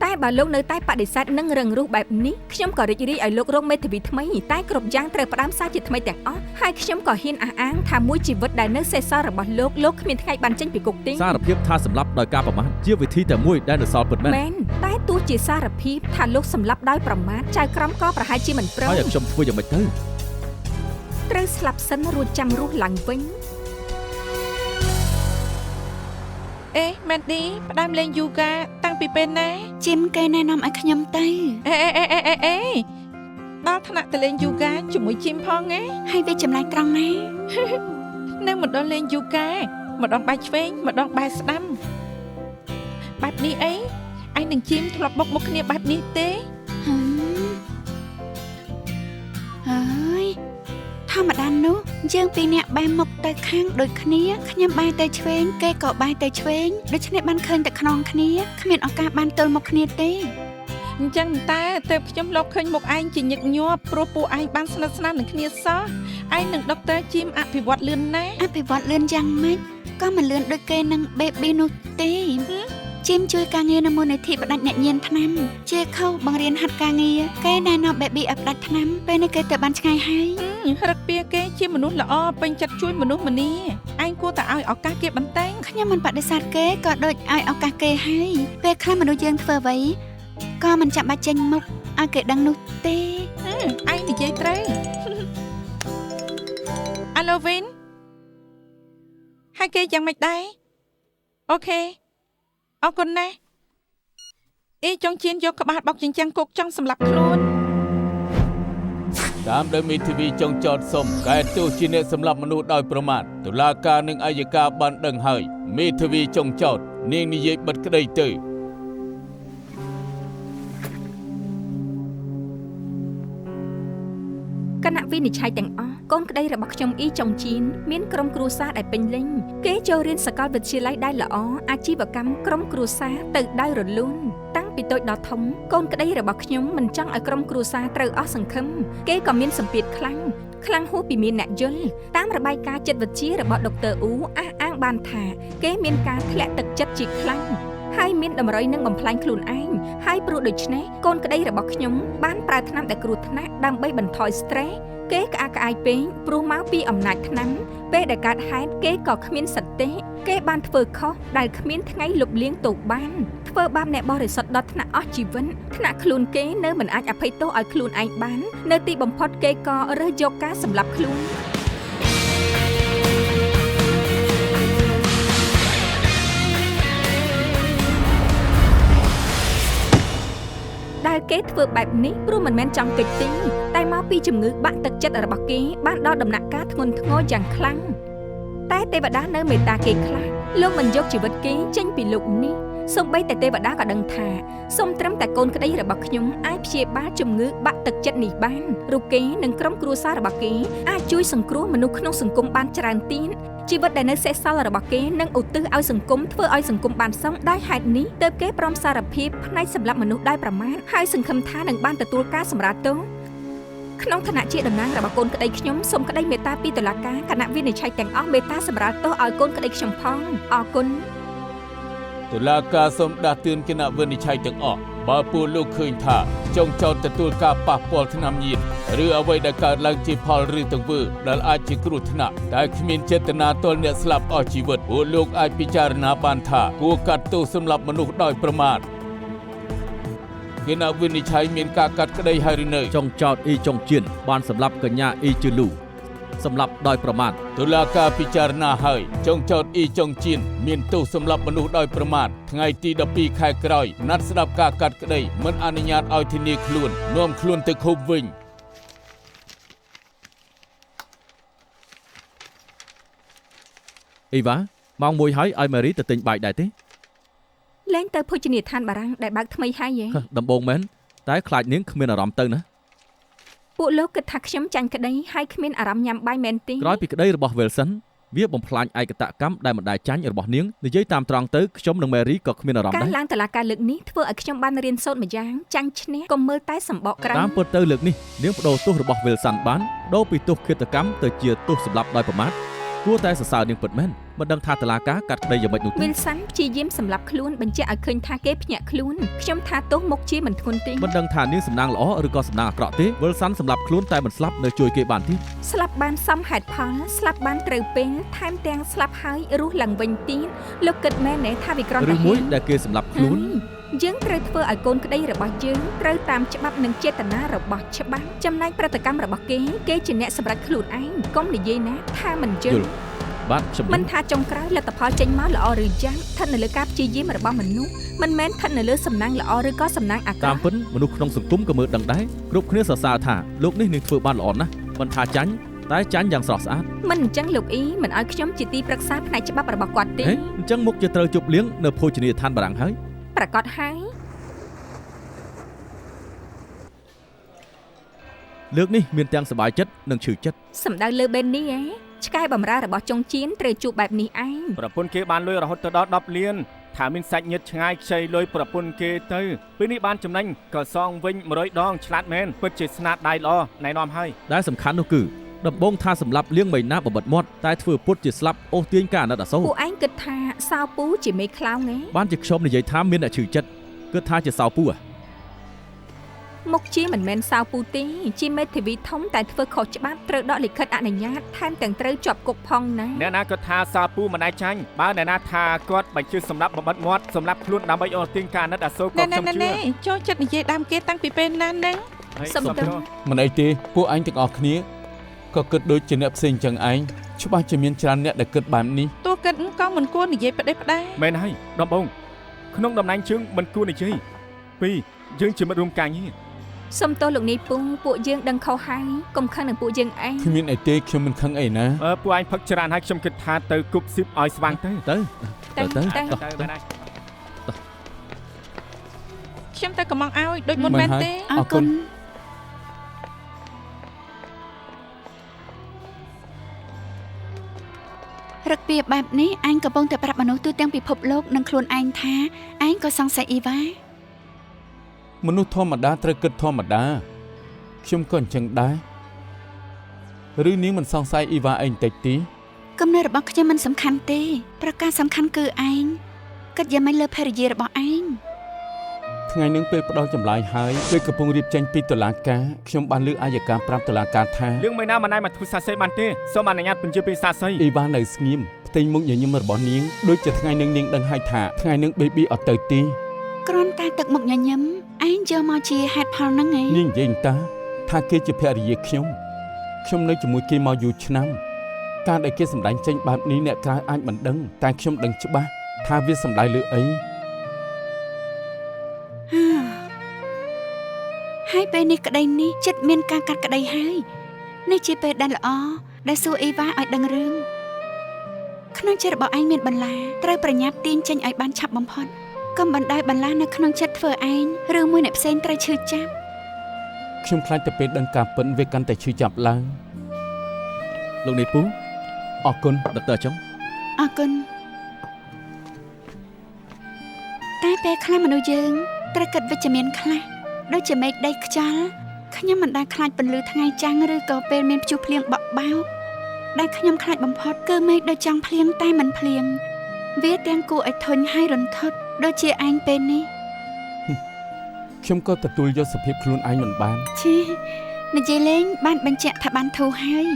តែបើលោកនៅតែបដិសេធនឹងរឹងរូសបែបនេះខ្ញុំក៏រីករាយឲ្យលោករកមេធាវីថ្មីតែគ្រប់យ៉ាងត្រូវផ្ដើមសារជាថ្មីទាំងអស់ហើយខ្ញុំក៏ហ៊ានអះអាងថាមួយជីវិតដែលនៅសេសសល់របស់លោកគ្មានថ្ងៃបានចេញពីគុកទេ សារភាពថាសម្លាប់ដោយការប្រមាថជាវិធីតែមួយដែលនៅសល់ពិតមែន មែនតែទោះជាសារភាពថាលោកសម្លាប់ដោយប្រមាថចៅក្រមក៏ប្រហែលជាមិនព្រម ហើយឲ្យខ្ញុំធ្វើយ៉ាងម៉េចទៅ ត្រូវស្លាប់សិនរួចចាំរស់ឡើងវិញ អេមែនឌីផ្ដើមលេងយូហ្គាតាំងពីពេលណា ជីមគេណែនាំឲ្យខ្ញុំទៅ អេដល់ថ្នាក់ទៅលេងយូហ្គាជាមួយជីមផងណា ហើយវាចម្លែកត្រង់ណា នៅម្ដងលេងយូហ្គាម្ដងបែរឆ្វេងម្ដងបែរស្ដាំបែបនេះអីឯងនឹងជីមធ្លាប់បុកមុខគ្នាបែបនេះទេ ហើយធម្មតានោះយើងពីរនាក់បែរមុខទៅខាងដូចគ្នាខ្ញុំបែរទៅឆ្វេងគេក៏បែរទៅឆ្វេងដូច្នេះបានឃើញតែខ្នងគ្នាគ្មានឱកាសបានទល់មុខគ្នាទេ អញ្ចឹងតែទើបខ្ញុំលបឃើញមុខឯងជាញឹកញាប់ព្រោះពួកឯងបានស្និទ្ធស្នាលនឹងគ្នាសោះឯងនឹងដុកទ័រជីមអភិវឌ្ឍលឿនណាស់ អភិវឌ្ឍលឿនយ៉ាងម៉េច ក៏មិនលឿនដូចគេនឹង baby នោះទេជីមជួយការងារនៅមូលនិធិផ្ដាច់អ្នកញៀនថ្នាំជាខុសបង្រៀនហាត់ការងារគេណែនាំ baby ឲ្យផ្ដាច់ថ្នាំពេលនេះគេទៅបានឆ្ងាយហើយរឹកពីគេជាមនុស្សល្អពេញចិត្តជួយមនុស្សម្នាឯងគួរតែឲ្យឱកាសគេបន្តែងខ្ញុំមិនបដិសេធគេក៏ដូចឲ្យឱកាសគេហើយពេលខ្លះមនុស្សយើងធ្វើអ្វីក៏មិនចាំបាច់ចេញមុខឲ្យគេដឹងនោះទេឯងនិយាយត្រូវអាឡូវិនហើយគេយ៉ាងម៉េចដែរអូខេអរគុណណាស់អ៊ីចង់ជៀនយកក្បាលបោកចិញ្ចាំងគោកចង់សម្លាប់ខ្លួនតាមដោយមេធាវីចុងចោតសុំកែទោសជាអ្នកសម្លាប់មនុស្សដោយប្រមាថតុលាការនិងអัยការបានដឹងហើយមេធាវីចុងចោតនាងនិយាយបិទក្តីទៅគណៈវិនិច្ឆ័យទាំងអស់កូនក្តីរបស់ខ្ញុំអ៊ីចុងជៀនមានក្រុមគ្រួសារដែលពេញលេញគេចូលរៀនសាកលវិទ្យាល័យដែលល្អអាជីវកម្មក្រុមគ្រួសារទៅដោយរលូនតាំងពីតូចដល់ធំកូនក្តីរបស់ខ្ញុំមិនចង់ឲ្យក្រុមគ្រួសារត្រូវអស់សង្ឃឹមគេក៏មានសម្ពាធខ្លាំងហួសពីមានអ្នកយល់តាមរបាយការណ៍ចិត្តវិទ្យារបស់ដុកទ័រអ៊ូអះអាងបានថាគេមានការធ្លាក់ទឹកចិត្តជាខ្លាំងហើយមានតម្រុយនឹងបំផ្លាញខ្លួនឯងហើយព្រោះដូច្នេះកូនក្តីរបស់ខ្ញុំបានប្រើថ្នាំដែលគ្រោះថ្នាក់ដើម្បីបន្ថយ stress គេក្អាកក្អាយពេកព្រោះមកពីអំណាចថ្នាំពេលដែលកើតហេតុគេក៏គ្មានសតិគេបានធ្វើខុសដែលគ្មានថ្ងៃលុបលាងទោសបានធ្វើបាបអ្នកបរិសុទ្ធដល់ថ្នាក់អស់ជីវិតថ្នាក់ខ្លួនគេនៅមិនអាចអភ័យទោសឲ្យខ្លួនឯងបាននៅទីបំផុតគេក៏រើសយកការសម្លាប់ខ្លួនដែលគេធ្វើបែបនេះព្រោះមិនមែនចង់គេចទេតែមកពីជំងឺបាក់ទឹកចិត្តរបស់គេបានដល់ដំណាក់កាលធ្ងន់ធ្ងរយ៉ាងខ្លាំងតែទេវតានៅមេត្តាគេខ្លះលោកមិនយកជីវិតគេចេញពីលោកនេះសូម្បីតែទេវតាក៏ដឹងថាសូមត្រឹមតែកូនក្តីរបស់ខ្ញុំអាចព្យាបាលជំងឺបាក់ទឹកចិត្តនេះបានរូបគេនិងក្រុមគ្រួសាររបស់គេអាចជួយសង្គ្រោះមនុស្សក្នុងសង្គមបានច្រើនទៀតជីវិតដែលនៅសេសសល់របស់គេនឹងឧទ្ទិសឲ្យសង្គមធ្វើឲ្យសង្គមបានសងដោយហេតុនេះទើបគេព្រមសារភាពផ្នែកសម្រាប់មនុស្សដោយប្រមាថហើយសង្ឃឹមថានឹងបានទទួលការសម្រាលទោសក្នុងឋានៈជាតំណាងរបស់កូនក្តីខ្ញុំសូមក្តីមេត្តាពីតុលាការគណៈវិនិច្ឆ័យទាំងអស់មេត្តាសម្រាលទោសឲ្យកូនក្តីខ្ញុំផងអរគុណតុលាការសូមដាស់តឿនគណៈវិនិច្ឆ័យទាំងអស់បើពួកលោកឃើញថាចុងចោតទទួលការប៉ះពាល់ថ្នាំញៀនឬអ្វីដែលកើតឡើងជាផលឬទង្វើដែលអាចជាគ្រោះថ្នាក់តែគ្មានចេតនាទល់អ្នកស្លាប់អស់ជីវិតពួកលោកអាចពិចារណាបានថាគួរកាត់ទោសសម្រាប់មនុស្សដោយប្រមាថគណៈវិនិច្ឆ័យមានការកាត់ក្តីហើយឬនៅចុងចោតអ៊ីចុងជៀនបានសម្លាប់កញ្ញាអ៊ីជឺលូសម្លាប់ដោយប្រមាថតុលាការពិចារណាហើយចុងចោតអ៊ីចុងជៀនមានទោសសម្លាប់មនុស្សដោយប្រមាថថ្ងៃទី12ខែក្រោយណាត់ស្ដាប់ការកាត់ក្តីមិនអនុញ្ញាតឲ្យធានាខ្លួននាំខ្លួនទៅឃុំវិញអ៊ីវ៉ាម៉ោង1ហើយឲ្យម៉ារីទៅទិញបាយដែរទេលេងទៅភោជនីយដ្ឋានបារាំងដែលបើកថ្មីហើយហ៎ដំបងមែនតែខ្លាចនាងគ្មានអារម្មណ៍ទៅណាពួកលោកគិតថាខ្ញុំចាញ់ក្តីហើយគ្មានអារម្មណ៍ញ៉ាំបាយមែនទេក្រោយពីក្តីរបស់ Wilson វាបំផ្លាញឯកតកម្មដែលមិនដែលចាញ់របស់នាងនិយាយតាមត្រង់ទៅខ្ញុំនិង Mary ក៏គ្មានអារម្មណ៍ដែរការឡើងតុលាការលើកនេះធ្វើឲ្យខ្ញុំបានរៀនសូត្រម្យ៉ាងចាញ់ឈ្នះកុំមើលតែសម្បកក្រៅតាមពិតទៅលើកនេះនាងបដូរទោសរបស់ Wilson បានដូរពីទោសឃាតកម្មទៅជាទោសសម្លាប់ដោយប្រមាថគួរតែសរសើរនាងពិតមែនមិនដឹងថាតុលាការកាត់ក្តីយ៉ាងម៉េចនោះទេ Wilson ព្យាយាមសម្លាប់ខ្លួនបញ្ជាក់ឲ្យឃើញថាគេភ្ញាក់ខ្លួនខ្ញុំថាទោសមុខជាមិនធ្ងន់ទេមិនដឹងថានាងសំណាងល្អឬក៏សំណាងអាក្រក់ទេ Wilson សម្លាប់ខ្លួនតែមិនស្លាប់នៅជួយគេបានទៀតស្លាប់បានសមហេតុផលស្លាប់បានត្រូវពេលថែមទាំងស្លាប់ហើយរស់ឡើងវិញទៀតលោកគិតមែនទេថាវាក្រំតែឬមួយដែលគេសម្លាប់ខ្លួនយើងត្រូវធ្វើឲ្យកូនក្តីរបស់យើងត្រូវតាមច្បាប់និងចេតនារបស់ច្បាប់ចំណែកប្រតិកម្មរបស់គេជាអ្នកសម្រេចខ្លួនឯងកុំនិយាយណាថាមិនយល់បាទខ្ញុំមិនថាចុងក្រោយលទ្ធផលចេញមកល្អឬយ៉ាងស្ថិតនៅលើការព្យាយាមរបស់មនុស្សមិនមែនស្ថិតនៅលើសំណាងល្អឬក៏សំណាងអាក្រក់តាមពិតមនុស្សក្នុងសង្គមក៏មើលដឹងដែរគ្រប់គ្នាសរសើរថាលោកនេះនឹងធ្វើបានល្អណាស់មិនថាចាញ់តែចាញ់យ៉ាងស្រស់ស្អាតមិនអញ្ចឹងលោកអ៊ីមិនឲ្យខ្ញុំជាទីប្រឹក្សាផ្នែកច្បាប់របស់គាត់ទេអញ្ចឹងមុខជាត្រូវជប់លៀងនៅភោជនីយដ្ឋានបារាំងហើយប្រកាសហើយលើកនេះមានទាំងសប្បាយចិត្តនិងឈឺចិត្តសំដៅលើបេននេះឆ្កែបំរើរបស់ចុងជៀនត្រូវជួបបែបនេះឯងប្រពន្ធគេបានលុយរហូតទៅដល់10លានថាមានសាច់ញាតិឆ្ងាយខ្ចីលុយប្រពន្ធគេទៅពេលនេះបានចំណេញក៏សងវិញ100ដងឆ្លាតមែនពិតជាស្នាដៃល្អណែនាំហើយដែលសំខាន់នោះគឺ ដំបងថាសម្រាប់លៀងមីណាបបិទមាត់តែធ្វើពុតជាស្លាប់អូសទាញការអាណិតអាសូរ ពួកឯងគិតថាសៅពូជាមេខ្លោងហ៎ បានជាខ្ញុំនិយាយថាមានអ្នកឈឺចិត្តគិតថាជាសៅពូ មុខជាមិនមែនសៅពូទេជាមេធាវីធំតែធ្វើខុសច្បាប់ត្រូវដកលិខិតអនុញ្ញាតថែមទាំងត្រូវជាប់គុកផងណា អ្នកណាគាត់ថាសាពូមិនអាចចាញ់បើអ្នកណាថាគាត់បញ្ជឿសម្រាប់បបិទមាត់សម្រាប់ខ្លួនដើម្បីអូសទាញការអាណិតអាសូរក៏ខ្ញុំជឿ ចូលចិត្តនិយាយដើមគេតាំងពីពេលណាហ្នឹង សុំទោស មិនអីទេពួកឯងទាំងអស់គ្នាក៏គិតដូចជាអ្នកផ្សេងចឹងឯងច្បាស់ជាមានច្រើនអ្នកដែលគិតបែបនេះ តួគិតក៏មិនគួរនិយាយផ្ដេសផ្ដាស មែនហើយដំបងក្នុងតំណែងជើងមិនគួរនិយាយពីរយើងជាមិត្តរួមការងារ សុំទោសលោកនាយពូពួកយើងដឹងខុសហើយកុំខឹងនឹងពួកយើងឯង គ្មានអីទេខ្ញុំមិនខឹងអីណា ពួកឯងផឹកច្រើនហើយខ្ញុំគិតថាទៅគប់ស៊ីបឲ្យស្វាងទៅ ទៅ មែនហើយ ខ្ញុំតែកំងឲ្យដូចមុនមែនទេ អរគុណរឹកពីបែបនេះអញកំពុងតែប្រាប់មនុស្សទូទាំងពិភពលោកនិងខ្លួនឯងថាឯងក៏សង្ស័យអ៊ីវ៉ា មនុស្សធម្មតាត្រូវគិតធម្មតាខ្ញុំក៏អញ្ចឹងដែរឬនាងមិនសង្ស័យអ៊ីវ៉ាអីបន្តិចទេ គំនិតរបស់ខ្ញុំមិនសំខាន់ទេប្រការសំខាន់គឺឯងគិតយ៉ាងម៉េចលើភរិយារបស់ឯង ថ្ងៃនឹងពេលផ្ដល់ចម្លើយហើយពេលកំពុងរៀបចេញពីតុលាការខ្ញុំបានលើកអាយកាប្រាប់តុលាការថា រឿងមិនណាមិនណៃមកធ្វើសាស័យបានទេសូមអនុញ្ញាតបញ្ជាពីសាស័យ អ៊ីវ៉ានៅស្ងៀមផ្ទៃមុខញញឹមរបស់នាងដូចជាថ្ងៃនឹងនាងដឹងហើយថាថ្ងៃនឹងបេប៊ីអត់ទៅទេ គ្រាន់តែទឹកមុខញញឹមឯងយកមកជាហេតុផលហ្នឹងឯង នាងនិយាយតាថាគេជាភរិយាខ្ញុំនៅជាមួយគេមកយូរឆ្នាំការដែលគេសម្ដែងចេញបែបនេះអ្នកក្រៅអាចមិនដឹងតែខ្ញុំដឹងច្បាស់ថាវាសម្ដែងលើអី ហើយពេលនេះក្តីនេះចិត្តមានការកាត់ក្តីហើយនេះជាពេលដែលល្អដែលសួរអ៊ីវ៉ាឲ្យដឹងរឿងក្នុងចិត្តរបស់ឯងមានបន្លាត្រូវប្រញាប់ទាញចេញឲ្យបានឆាប់បំផុតកុំបណ្ដោយបន្លានៅក្នុងចិត្តធ្វើឯងឬមួយអ្នកផ្សេងត្រូវឈឺចាប់ ខ្ញុំខ្លាចតែពេលដឹងការពិតវាកាន់តែឈឺចាប់ឡើង លោកនាយពូ អរគុណ ដុកទ័រចុង អរគុណតែពេលខ្លះមនុស្សយើងត្រូវគិតវិជ្ជមានខ្លះដូចជាមេឃដីខ្យល់ខ្ញុំមិនដែលខ្លាចពន្លឺថ្ងៃចាំងឬក៏ពេលមានព្យុះភ្លៀងបក់បោកដែលខ្ញុំខ្លាចបំផុតគឺមេឃដូចចង់ភ្លៀងតែមិនភ្លៀងវាទាំងគួរឲ្យធុញហើយរន្ធត់ដូចជាឯងពេលនេះ ខ្ញុំក៏ទទួលយកសភាពខ្លួនឯងមិនបាន ឈីនិយាយលេងបានបញ្ជាក់ថាបានធូរហើយ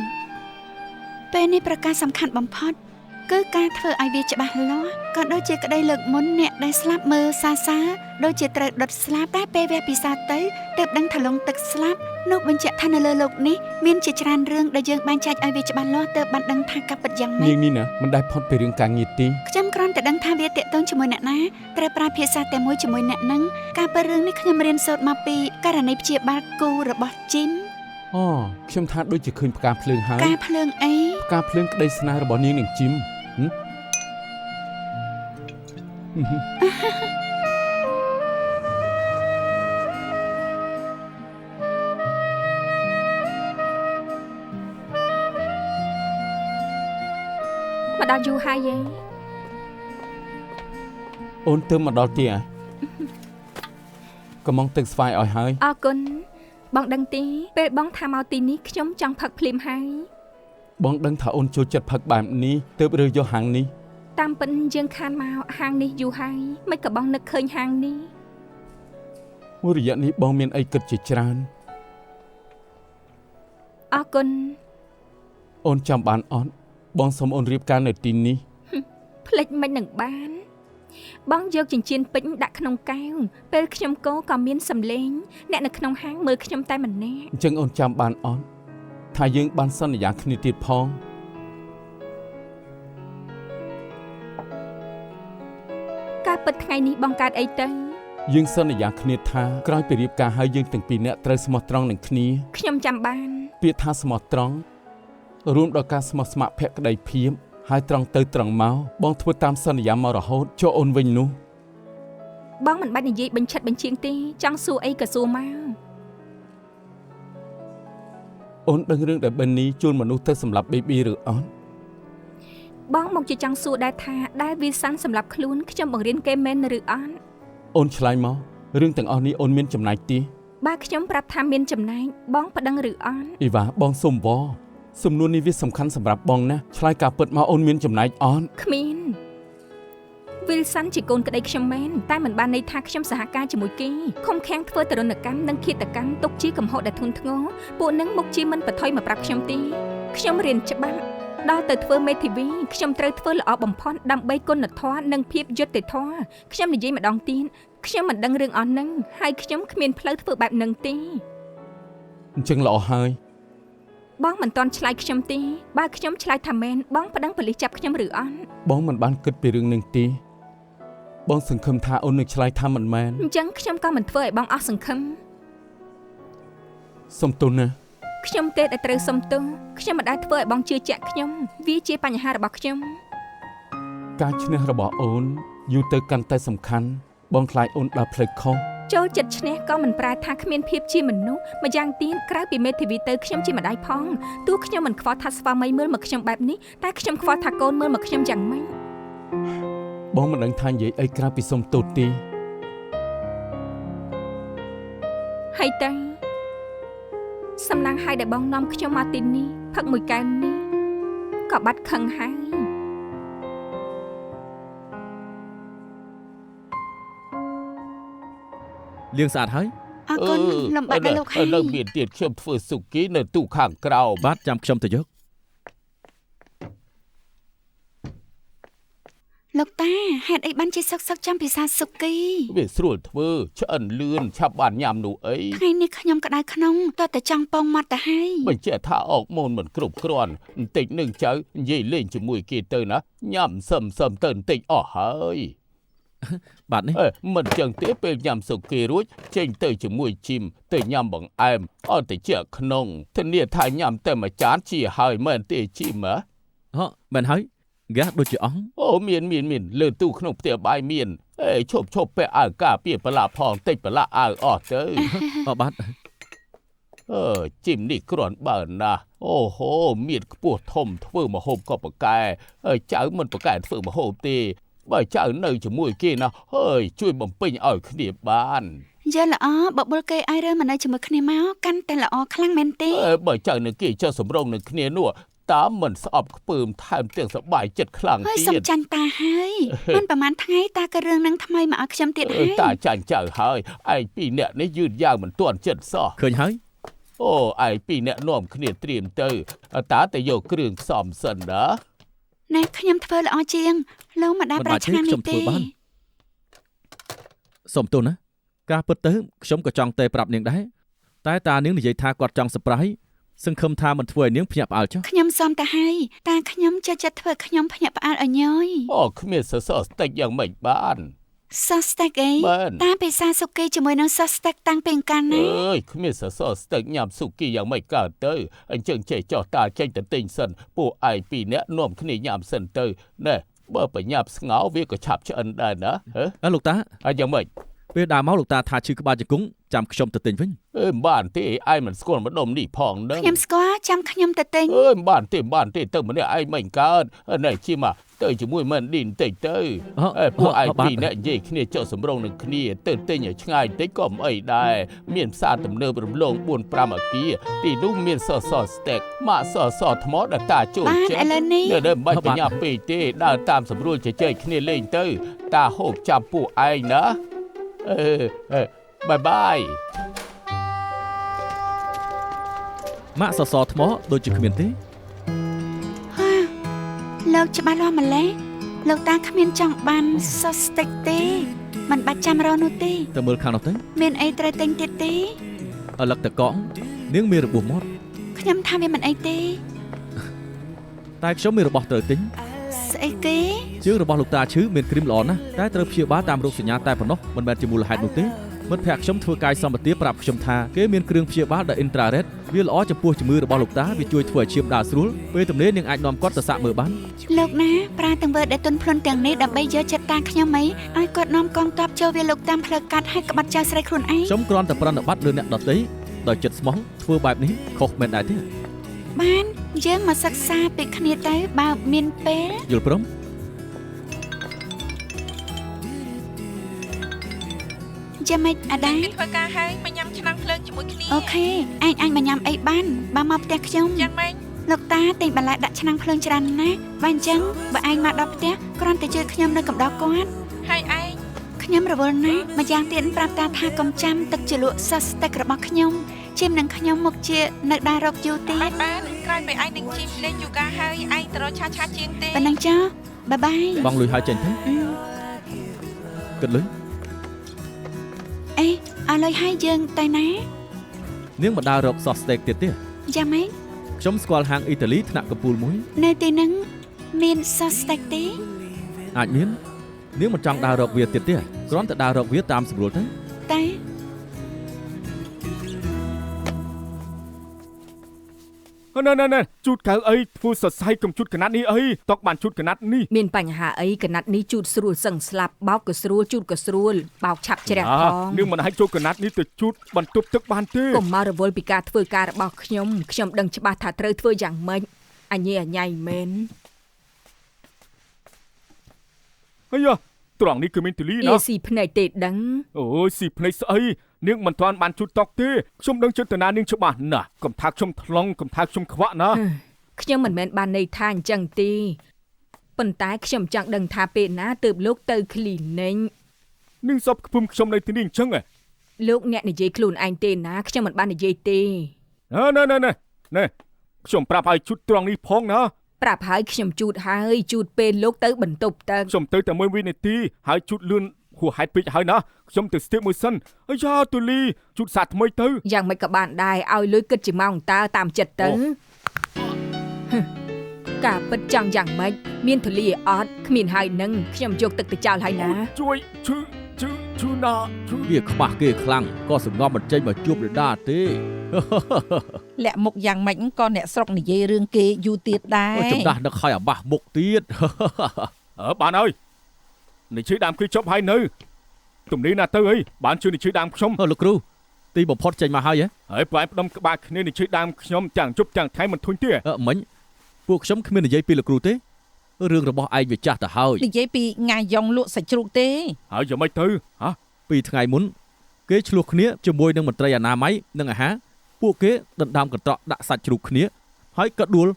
ពេលនេះប្រការសំខាន់បំផុតគឺការធ្វើឲ្យវាច្បាស់លាស់ក៏ដូចជាក្តីលើកមុនអ្នកដែលស្លាប់មើលសាដូចជាត្រូវដុតស្លាប់តែពេលវាពិសាទៅទើបដឹងថាលងទឹកស្លាប់នោះបញ្ជាក់ថានៅលើโลกនេះមានជាច្រើនរឿងដែលយើងបានចែកឲ្យវាច្បាស់លាស់ទើបបានដឹងថាការពិតយ៉ាងម៉េច នាងនេះណាមិនដែលផុតពីរឿងការងារទេ ខ្ញុំគ្រាន់តែដឹងថាវាតាក់ទងជាមួយអ្នកណាត្រូវប្រើភាសាតែមួយជាមួយអ្នកហ្នឹងការពិតរឿងនេះខ្ញុំរៀនសូត្រមកពីករណីព្យាបាលគូរបស់ជីម អូខ្ញុំថាដូចជាឃើញផ្កាភ្លើងហើយ ការភ្លើងអី ផ្កាភ្លើងក្តីស្នេហ៍របស់នាងនឹងជីម មកដល់យូរហើយឯង អូនទៅមកដល់ទីកំងទឹកស្វាយឲ្យហើយ អរគុណបងដឹងទេពេលបងថាមកទីនេះខ្ញុំចង់ផឹកភ្លាមហើយ បងដឹងថាអូនចូលចិត្តផឹកបែបនេះទើបរើសយកហាងនេះ តាមពិតយើងខានមកហាងនេះយូរហើយមិនក៏បងនឹកឃើញហាងនេះ មួយរយៈនេះបងមានអីគិតជាច្រើន អរគុណ អូនចាំបានអត់បងសូមអូនរៀបការនៅទីនេះ ភ្លេចមិននឹងបានបងយកចិញ្ចៀនពេជ្រដាក់ក្នុងកែវពេលខ្ញុំកោក៏មានសម្លេងអ្នកនៅក្នុងហាងមើលខ្ញុំតែម្នាក់ អញ្ចឹងអូនចាំបានអត់ថាយើងបានសន្យាគ្នាទៀតផង ការពិតថ្ងៃនេះបងកើតអីទៅ យើងសន្យាគ្នាថាក្រោយពីរៀបការហើយយើងទាំងពីរនាក់ត្រូវស្មោះត្រង់នឹងគ្នា ខ្ញុំចាំបាន ពាក្យថាស្មោះត្រង់រួមដល់ការស្មោះស្ម័គ្រភក្តីភាពហើយត្រង់ទៅត្រង់មកបងធ្វើតាមសន្យាមករហូតចូលអូនវិញនោះ បងមិនបាច់និយាយបញ្ឆិតបញ្ជៀងទេចង់សួរអីក៏សួរមក អូនដឹងរឿងដែលបិននេះជួលមនុស្សទៅសម្រាប់បេប៊ីឬអត់ បងមកជាចង់សួរដែរថាដែលវាសាន់សម្រាប់ខ្លួនខ្ញុំបង្រៀនគេមែនឬអត់ អូនឆ្លើយមករឿងទាំងអស់នេះអូនមានចំណាយទី បើខ្ញុំប្រាប់ថាមានចំណែកបងប្តឹងឬអត់ អ៊ីវ៉ាបងសុំវ សំណួរនេះវាសំខាន់សម្រាប់បងណាឆ្លើយការពិតមកអូនមានចំណែកអត់ គ្មាន Wilson ជាកូនក្តីខ្ញុំមែនតែមិនបានន័យថាខ្ញុំសហការជាមួយគេខំខាំងធ្វើទរណកម្មនិងឃាតកម្មទុកជាកំហុសដែលធ្ងន់ធ្ងរពួកនឹងមុខជាមិនបន្ថយមកប្រាប់ខ្ញុំទេខ្ញុំរៀនច្បាប់ដល់ទៅធ្វើមេធាវីខ្ញុំត្រូវធ្វើល្អបំផុតដើម្បីគុណធម៌និងភាពយុត្តិធម៌ខ្ញុំនិយាយម្ដងទៀតខ្ញុំមិនដឹងរឿងអស់ហ្នឹងហើយខ្ញុំគ្មានផ្លូវធ្វើបែបហ្នឹងទេ អញ្ចឹងល្អហើយ បងមិនទាន់ឆ្លើយខ្ញុំទេបើខ្ញុំឆ្លើយថាមែនបងប្តឹងប៉ូលីសចាប់ខ្ញុំឬអត់ បងមិនបានគិតពីរឿងនេះទេបងសង្ឃឹមថាអូននឹងឆ្លើយថាមិនមែន អញ្ចឹងខ្ញុំក៏មិនធ្វើឲ្យបងអស់សង្ឃឹម សុំទោសណា ខ្ញុំទេដែលត្រូវសុំទោសខ្ញុំមិនដែលធ្វើឲ្យបងជឿជាក់ខ្ញុំវាជាបញ្ហារបស់ខ្ញុំ ការឈ្នះរបស់អូនយូរទៅកាន់តែសំខាន់បងខ្លាចអូនដើរផ្លូវខុស ចូលចិត្តឈ្នះក៏មិនប្រែថាគ្មានភាពជាមនុស្សម្យ៉ាងទៀតក្រៅពីមេធាវីទៅខ្ញុំជាម្ដាយផងទោះខ្ញុំមិនខ្វល់ថាស្វាមីមើលមកខ្ញុំបែបនេះតែខ្ញុំខ្វល់ថាកូនមើលមកខ្ញុំយ៉ាងម៉េច បងមិនដឹងថានិយាយអីក្រៅពីសុំទោសទេ ហើយទៅសំណាងហើយដែលបងនាំខ្ញុំមកទីនេះផឹកមួយកែវនេះក៏បាត់ខឹងហើយ លាងស្អាតហើយ អរគុណលំបាកដល់លោកហើយ នៅមានទៀតខ្ញុំធ្វើស៊ុគីនៅទូខាងក្រោម បាទចាំខ្ញុំទៅយក លោកតាហេតុអីបានជាសឹកចាំពិសាសុគី វាស្រួលធ្វើឆ្អិនលឿនឆាប់បានញ៉ាំនោះអី ថ្ងៃនេះខ្ញុំក្តៅក្នុងតើតែចង់ពងមាត់ទៅហើយ បញ្ជាក់ថាអោកមូនមិនគ្រប់គ្រាន់បន្តិចនឹងចៅនិយាយលេងជាមួយគេទៅណាញ៉ាំសឹមទៅបន្តិចអស់ហើយ បាទនេះ មិនចឹងទេពេលញ៉ាំស៊ុគីរួចចេញទៅជាមួយជីមទៅញ៉ាំបង្អែមអត់ទៅជាក្នុងធានាថាញ៉ាំតែមួយចានជាហើយមែនទេជីម ហ៎មែនហើយហ្គាសដូចជាអស់ អូមានលើទូក្នុងផ្ទះបាយមានឈប់ពាក់អាវការពារប្រឡាក់ផងតិចប្រឡាក់អាវអស់ទៅ បាទ ជីមនេះគ្រាន់បើណាស់អូហូមានខ្ពស់ធំធ្វើម្ហូបក៏ប្រកែចៅមិនប្រកែធ្វើម្ហូបទេបើចៅនៅជាមួយគេណាហើយជួយបំពេញឲ្យគ្នាបាន យល់ល្អបបួលគេឲ្យរើមិននៅជាមួយគ្នាមកកាន់តែល្អខ្លាំងមែនទេ បើចៅនឹងគេចុះសម្រងនឹងគ្នានោះតាមមិនស្អប់ខ្ពើមថែមទាំងសប្បាយចិត្តខ្លាំង ហើយ ទៀ សុំ ត ចាញ់តាហើយមិនប្រហែលថ្ងៃតាក៏រឿងនឹងថ្មីមកឲ្យខ្ញុំទៀតហើយ តាចាញ់ចៅហើយឯងពីរនាក់នេះយឺតយ៉ាវមិនទាន់ចិត្តសោះ ឃើញហើយ អូឯងពីរនាក់នាំគ្នាត្រៀមទៅតាទៅយកគ្រឿងផ្សំសិនណា ណែខ្ញុំធ្វើល្អជាងលោកមិនដែលប្រាឆ្ងាយនេះទេ សុំទោសណាការពិតទៅខ្ញុំក៏ចង់តែប្រាប់នាងដែរតែតានាងនិយាយថាគាត់ចង់សប្រៃសង្ឃឹមថាមិនធ្វើឲ្យនាងភ្ញាក់ផ្អើលចុះ ខ្ញុំសុំទៅហើយតាខ្ញុំចិត្តធ្វើខ្ញុំភ្ញាក់ផ្អើលឲ្យញយ អូគ្មានសសរស្ទេកយ៉ាងម៉េចបាន Sauce steak អី បាន តាពិសាសុគីជាមួយនឹង sauce steak តាំងពីកាលណា អើយគ្មានសសរស្ទេកញ៉ាំស៊ុគីយ៉ាងម៉េចកើតទៅអញ្ចឹងចេះចោះតាចេញទៅទិញសិនពួកឯងពីរនាក់នាំគ្នាញ៉ាំសិនទៅណែបើប្រញាប់ស្ងោវាក៏ឆាប់ឆ្អិនដែរណាហ៎ លោកតា ហើយយ៉ាងម៉េច ពេលដើរមកលោកតាថាឈឺក្បាលជង្គង់ចាំខ្ញុំទៅទិញវិញ មិនបានទេឯងមិនស្គាល់ម្ដុំនេះផងនឹង ខ្ញុំស្គាល់ចាំខ្ញុំទៅទិញ មិនបានទេទៅម្នាក់ឯងមិនកើតណែជីមកទៅជាមួយមិនឌីនតិចទៅពួកឯងពីរនាក់និយាយគ្នាចុះសម្រងនឹងគ្នាទៅទិញឲ្យឆ្ងាយតិចក៏មិនអីដែរមានផ្សារទំនើបរំលង 4-5 អគារទីនោះមានសសរស្ទេកម៉ាក់សសរថ្មដែលតាចូល បាន ចិត្ត ឥឡូវនេះ នៅមិនបាច់បញ្ញាប់ពេកទេដើរតាមស្រួលជជែកគ្នាលេងទៅតាហូបចាប់ពួកឯងណាបាយបាយ ម៉ាក់សសរថ្មដូចជាគ្មានទេ ហាលោកច្បាស់លាស់ម្លេះលោកតាគ្មានចង់បាន sauce steak ទេមិនបាច់ចាំរកនោះទេ ទៅមើលខាងនោះទៅ មានអីត្រូវទិញទៀតទេ ឥឡូវតកងនាងមានរបួសមាត់ ខ្ញុំថាវាមិនអីទេ តែខ្ញុំមានរបស់ត្រូវទិញ ស្អីគេ ជើងរបស់លោកតាឈឺមានគ្រីមល្អណាស់តែត្រូវព្យាបាលតាមរោគសញ្ញាតែប៉ុណ្ណោះមិនមែនជាមូលហេតុនោះទេមិត្តភក្តិខ្ញុំធ្វើកាយសម្បទាប្រាប់ខ្ញុំថាគេមានគ្រឿងព្យាបាលដែល infrared វាល្អចំពោះជំងឺរបស់លោកតាវាជួយធ្វើឲ្យឈាមដើរស្រួលពេលទំនេរនាងអាចនាំគាត់ទៅសាកមើលបាន លោកណាប្រើទាំងវើដែលទុនភ្លុនទាំងនេះដើម្បីយកចិត្តតាខ្ញុំអីឲ្យគាត់នាំកងទ័ពចូលវាលោកតាមផ្លូវកាត់ឲ្យក្បត់ចៅស្រីខ្លួនឯង ខ្ញុំគ្រាន់តែប្រណិប័តលើអ្នកដទៃដោយចិត្តស្មោះធ្វើបែបនេះខុសមែនដែរទេ បានយើងមកសិក្សាពីគ្នាទៅបើមានពេល យល់ព្រម ចាំមិនអដែរ ធ្វើការហើយមកញ៉ាំឆ្នាំងភ្លើងជាមួយគ្នា អូខេឯងអាចមកញ៉ាំអីបានបើមកផ្ទះខ្ញុំ យ៉ាងម៉េច លោកតាតែងបន្លែដាក់ឆ្នាំងភ្លើងច្រើនណាស់បើអញ្ចឹងបើឯងមកដល់ផ្ទះគ្រាន់តែជួយខ្ញុំនៅកំដរគាត់ ហើយឯង ខ្ញុំរវល់ណាស់ម្យ៉ាងទៀតប្រាប់តាថាកុំចាំទឹកជ្រលក់សាស្ទឹករបស់ខ្ញុំជិមនឹងខ្ញុំមកជានៅដែររកយូរទៀ អ ត ត់បានក្រោយពេលឯងនឹងជីមលេងយូហ្គាហើយឯងទៅរកឆាជាងទេ ប៉ុណ្ណឹងចុះបាយបាយ បងលុយហើយចេញទៅគិតលុយ អេឲ្យលុយឲ្យយើងទៅណា នាងមកដើររក sauce steak ទៀតទេ យ៉ាងម៉េច ខ្ញុំស្គាល់ហាងអ៊ីតាលីថ្នាក់កំពូលមួយ នៅទីហ្នឹងមានសាស្ទឹកទេ អាចមាននាងមិនចង់ដើររកវាទៀតទេគ្រាន់តែដើររកវាតាមស្រួលទៅ តែ ណែជូតកៅអីធ្វើសរសៃកុំជូតកណាត់នេះអីតកបានជូតកណាត់នេះ មានបញ្ហាអីកណាត់នេះជូតស្រួលសឹងស្លាប់បោកក៏ស្រួលជូតក៏ស្រួលបោកឆាប់ជ្រះផង នាងមិនឲ្យជូតកណាត់នេះទៅជូតបន្ទប់ទឹកបានទេ កុំមករវល់ពីការធ្វើការរបស់ខ្ញុំដឹងច្បាស់ថាត្រូវធ្វើយ៉ាងម៉េចអញញ៉ៃមែន អាយ៉ាត្រង់នេះគឺមានទលី អ៊ី ណា ស៊ីភ្នែកទេដឹង អូយស៊ីភ្នែកស្អីនាងមិនទាន់បានជូតតុកទេខ្ញុំដឹងចិត្តនានាងច្បាស់ណាស់កុំថាខ្ញុំថ្លង់កុំថាខ្ញុំខ្វាក់ណា ខ្ញុំមិនមែនបានន័យថាអញ្ចឹងទេប៉ុន្តែខ្ញុំចង់ដឹងថាពេលណាទើបលោកទៅគ្លីនិក នាងសពខ្ពំខ្ញុំនៅទីនេះអញ្ចឹង លោកអ្នកនិយាយខ្លួនឯងទេណាខ្ញុំមិនបាននិយាយទេ ណែខ្ញុំប្រាប់ឲ្យជូតត្រង់នេះផងណា ប្រាប់ហើយខ្ញុំជូតហើយជូតពេលលោកទៅបន្ទប់ទឹក ខ្ញុំទៅតែ1វិនាទីហើយជូតលឿនហួសហេតុពេកហើយណាខ្ញុំទៅស្ទាបមួយសិនអាយ៉ាទូលីជូតសាថ្មីទៅ យ៉ាងម៉េចក៏បានដែរឲ្យលុយគិតជាម៉ោងតើតាមចិត្តទៅការពិតចង់យ៉ាងម៉េចមានទលីអត់គ្មានហើយនឹងខ្ញុំយកទឹកទៅចោលហើយណា ជួយជូណាជូ វាខ្មាស់គេខ្លាំងក៏សងំមិនចេញមកជួបរដាទេ លាក់មុខយ៉ាងម៉េចក៏អ្នកស្រុកនិយាយរឿងគេយូរទៀតដែរ ចំដាស់នឹកឲ្យអាបាស់មុខទៀត បានហើយនិយាយដើមគឺចប់ហើយនៅទំនេរណាទៅអីបានជួយនិយាយដើមខ្ញុំ លោកគ្រូទីបំផុតចេញមកហើយ ហើយប្រែផ្ដុំក្បាលគ្នានិយាយដើមខ្ញុំទាំងជប់ទាំងថៃមិនធុញទេ មិញពួកខ្ញុំគ្មាននិយាយពីលោកគ្រូទេរឿងរបស់ឯងវាចាស់ទៅហើយ និយាយពីងាយយ៉ងលក់សាច់ជ្រូកទេ ហើយយ៉ាងម៉េចទៅហ៎ 2 ថ្ងៃមុនគេឆ្លោះគ្នាជាមួយនឹងមន្ត្រីអនាម័យនិងអាហារពួកគេដណ្ដើមកន្ត្រកដាក់សាច់ជ្រូកគ្នាហើយក៏ដួល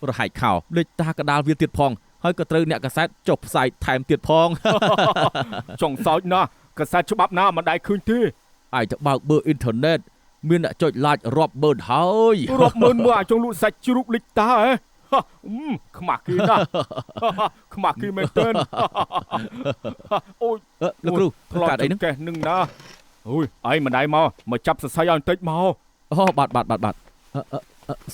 រហែកខោលេចតាកដាលវាទៀតផងហើយក៏ត្រូវអ្នកកាសែតចុះផ្សាយថែមទៀតផង ចង់សោចណាកាសែតច្បាប់ណាមិនដែរឃើញទេ ឯងទៅបើកបឺអ៊ីនធឺណិតមានអ្នកចុច like រាប់ម៉ឺនហើយ រាប់ម៉ឺនមើលអាចង់លក់សាច់ជ្រូកលិចតាហ៎ខ្មាស់គេណាខ្មាស់គេមែនទែនអូយ លោកគ្រូធ្វើការអីហ្នឹង កេះនឹងណាអូយឯងមិនដែរមកចាប់សរសៃឲ្យបន្តិចមក អូបាទ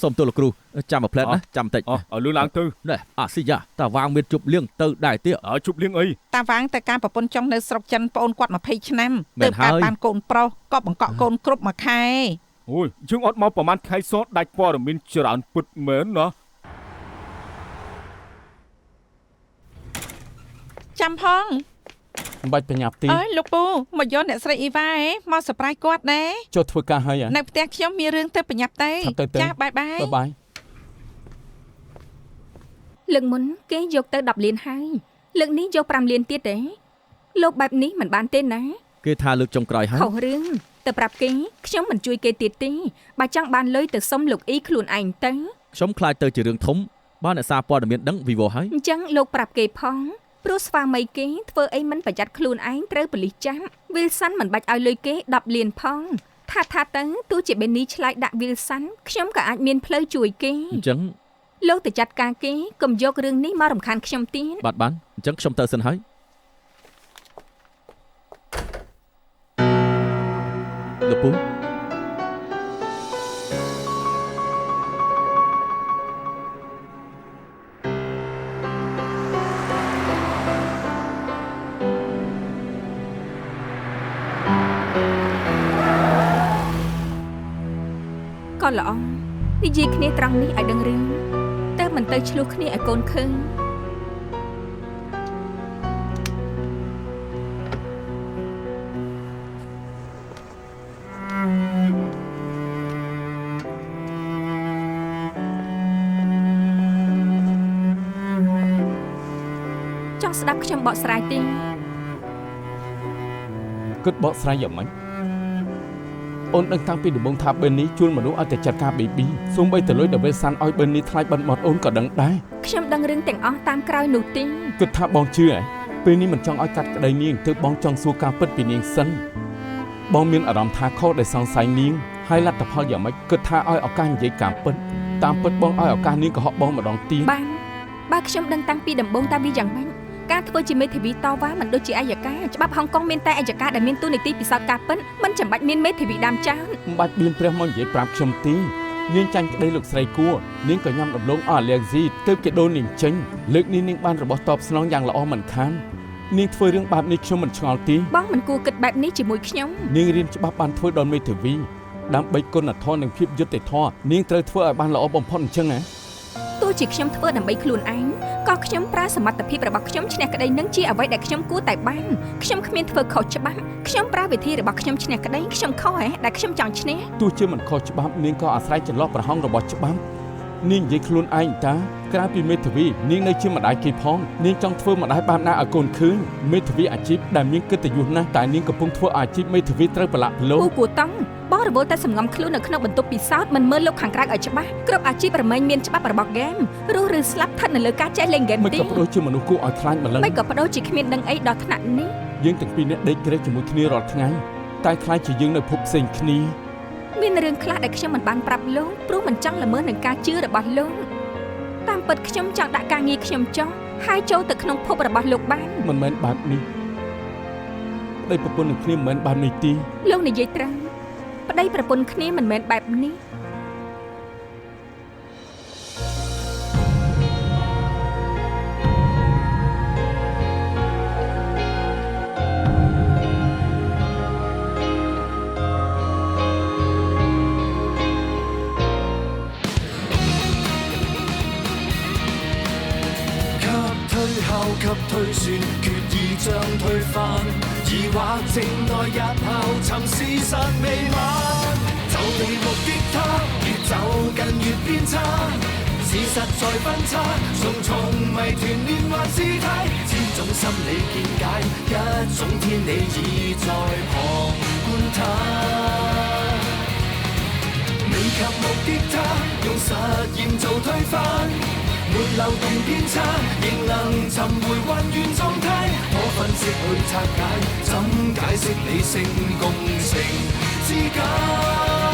សុំទោសលោកគ្រូចាំមួយផ្លែតណាចាំបន្តិច ឲ្យលឿនឡើងទៅ ណែអាស៊ីយ៉ាតាវាងមានជប់លៀងទៅដែរទៀត ជប់លៀងអី តាវាងតែការប្រពន្ធចង់នៅស្រុកចិនប្អូនគាត់20ឆ្នាំ មែ ទើ ន ប ហើយ កើតបានកូនប្រុសក៏បង្កក់កូនគ្រប់មួយខែ អូយយើងអត់មកប្រហែលខែសតដាច់ព័ត៌មានច្រើនពិតមែនណា ចាំផង មិនបាច់ប្រញាប់ទី អើយលោកពូមកយកអ្នកស្រីអ៊ីវ៉ាមកសប្រៃគាត់ដែរ ចូលធ្វើការហើយ នៅផ្ទះខ្ញុំមានរឿងទៅប្រញាប់ទៅ ចា ចាបាយបាយ បាយ លើកមុនគេយកទៅ10លានហើយលើកនេះយក5លានទៀតទេលោកបែបនេះមិនបានទេណា គេថាលើកចុងក្រោយហើយ ខុសរឿងទៅប្រាប់គេខ្ញុំមិនជួយគេទៀតទេបើចង់បានលុយទៅសុំលោកអ៊ីខ្លួនឯងទៅ ខ្ញុំខ្លាចទៅជារឿងធំបានអ្នកសារព័ត៌មានដឹង Vivo ហើយ អញ្ចឹងលោកប្រាប់គេផងព្រោះស្វាមីគេធ្វើអីមិនប្រយ័ត្នខ្លួនឯងត្រូវប៉ូលីសចាប់ Wilson មិនបាច់ឲ្យលុយគេ10លានផងថាទៅទោះជាបេនីឆ្លៃដាក់ Wilson ខ្ញុំក៏អាចមានផ្លូវជួយគេ អញ្ចឹង លោកទៅចាត់ការគេកុំយករឿងនេះមករំខានខ្ញុំទៀត បានអញ្ចឹងខ្ញុំទៅសិនហើយលោកពូ ក៏ល្អនិយាយគ្នាត្រង់នេះឲ្យដឹងរឿងតើមិនទៅឆ្លោះគ្នាឲ្យកូនឃើញចង់ស្ដាប់ខ្ញុំបកស្រាយទេ គិតបកស្រាយយ៉ាងម៉េច អូនដឹងតាំងពីដំបូងថាបេននេះជួលមនុស្សឲ្យតែចាត់ការបេប៊ីសូម្បីតែលុយដែលវេសាន់ឲ្យបេននេះថ្លៃបាត់មាត់អូនក៏ដឹងដែរ ខ្ញុំដឹងរឿងទាំងអស់តាមក្រោយនោះទេ គិតថាបងជឿហ៎ពេលនេះមិនចង់ឲ្យកាត់ក្តីនាងទើបបងចង់សួរការពិតពីនាងសិនបងមានអារម្មណ៍ថាខុសដែលសង្ស័យនាងហើយលទ្ធផលយ៉ាងម៉េចគិតថាឲ្យឱកាសនិយាយការពិតតាមពិតបងឲ្យឱកាសនាងកុហកបងម្ដងទៀត បានបើខ្ញុំដឹងតាំងពីដំបូងតាវាយ៉ាងម៉េចការធ្វើជាមេធាវីតវ៉ាមិនដូចជាអយកាច្បាប់ហុងកុងមានតែអយកាដែលមានទូនីតិពិសោធន៍ការពិតមិនចាំបាច់មានមេធាវីដើមចោល មិនបាច់បៀនព្រះមកនិយាយប្រាប់ខ្ញុំទេនាងចាញ់ក្តីលោកស្រីគួរនាងក៏ញ៉ាំដំឡូងអស់លៀងស៊ីទើបគេដូននាងចេញលើកនេះនាងបានរបស់តបស្នងយ៉ាងល្អមិនខាននាងធ្វើរឿងបែបនេះខ្ញុំមិនឆ្ងល់ទេ បងមិនគួរគិតបែបនេះជាមួយខ្ញុំ នាងរៀនច្បាប់បានធ្វើដល់មេធាវីដើម្បីគុណធម៌និងភាពយុត្តិធម៌នាងត្រូវធ្វើឲ្យបានល្អបំផុតអញ្ចឹងណា ទោះជាខ្ញុំធ្វើដើម្បីខ្លួនឯងក៏ខ្ញុំប្រើសមត្ថភាពរបស់ខ្ញុំឈ្នះក្តីនឹងជាអ្វីដែលខ្ញុំគួរតែបានខ្ញុំគ្មានធ្វើខុសច្បាប់ខ្ញុំប្រើវិធីរបស់ខ្ញុំឈ្នះក្តីខ្ញុំខុសដែលខ្ញុំចង់ឈ្នះ ទោះជាមិនខុសច្បាប់នាងក៏អាស្រ័យចន្លោះប្រហោងរបស់ច្បាប់នាងនិយាយខ្លួនឯងតាក្រៅពីមេធាវីនាងនៅជាម្ដាយគេផងនាងចង់ធ្វើម្ដាយបែបណាឲ្យកូនឃើញមេធាវីអាជីពដែលមានកិត្តិយសណាស់តែនាងកំពុងធ្វើអាជីពមេធាវីត្រូវប្រឡាក់ប្រឡូ ពូគួរតង់បងរវល់តែសំងំខ្លួននៅក្នុងបន្ទប់ពិសោធន៍មិនមើលលោកខាងក្រៅឲ្យច្បាស់គ្រប់អាជីពរមែងមានច្បាប់របស់ហ្គេមរស់ឬស្លាប់ស្ថិតនៅលើការចេះលេងហ្គេម មិន ទេ ក៏បដូរជាមនុស្សគួរឲ្យខ្លាចម្លឹង មិនក៏បដូរជាគ្មានដឹងអីដល់ថ្នាក់នេះ យើងទាំងពីរនាក់ដេកក្រេកជាមួយគ្នារាល់ថ្ងៃតែខ្លាចជាយើងនៅភពផ្សេងគ្នា មានរឿងខ្លះដែលខ្ញុំមិនបានប្រាប់លោកព្រោះមិនចង់ល្មើសនឹងការជឿរបស់លោកតាមពិតខ្ញុំចង់ដាក់ការងារខ្ញុំចុះហើយចូលទៅក្នុងភពរបស់លោកបាន មិនមែនបែបនេះប្តីប្រពន្ធនឹងគ្នាមិនមែនបែបនេះទេ លោកនិយាយត្រូវប្តីប្រពន្ធគ្នាមិនមែនបែបនេះ 給推算，決意將推翻，疑惑靜待日後尋事實未晚，就地目的他，越走近越偏差，事實在分岔，重重謎團連環試態，千種心理見解，一種天理已在旁觀他。未及目的他，用實驗做推翻。沒漏洞偏差，仍能尋回混亂狀態。可分析去拆解，怎解釋理性共情之間？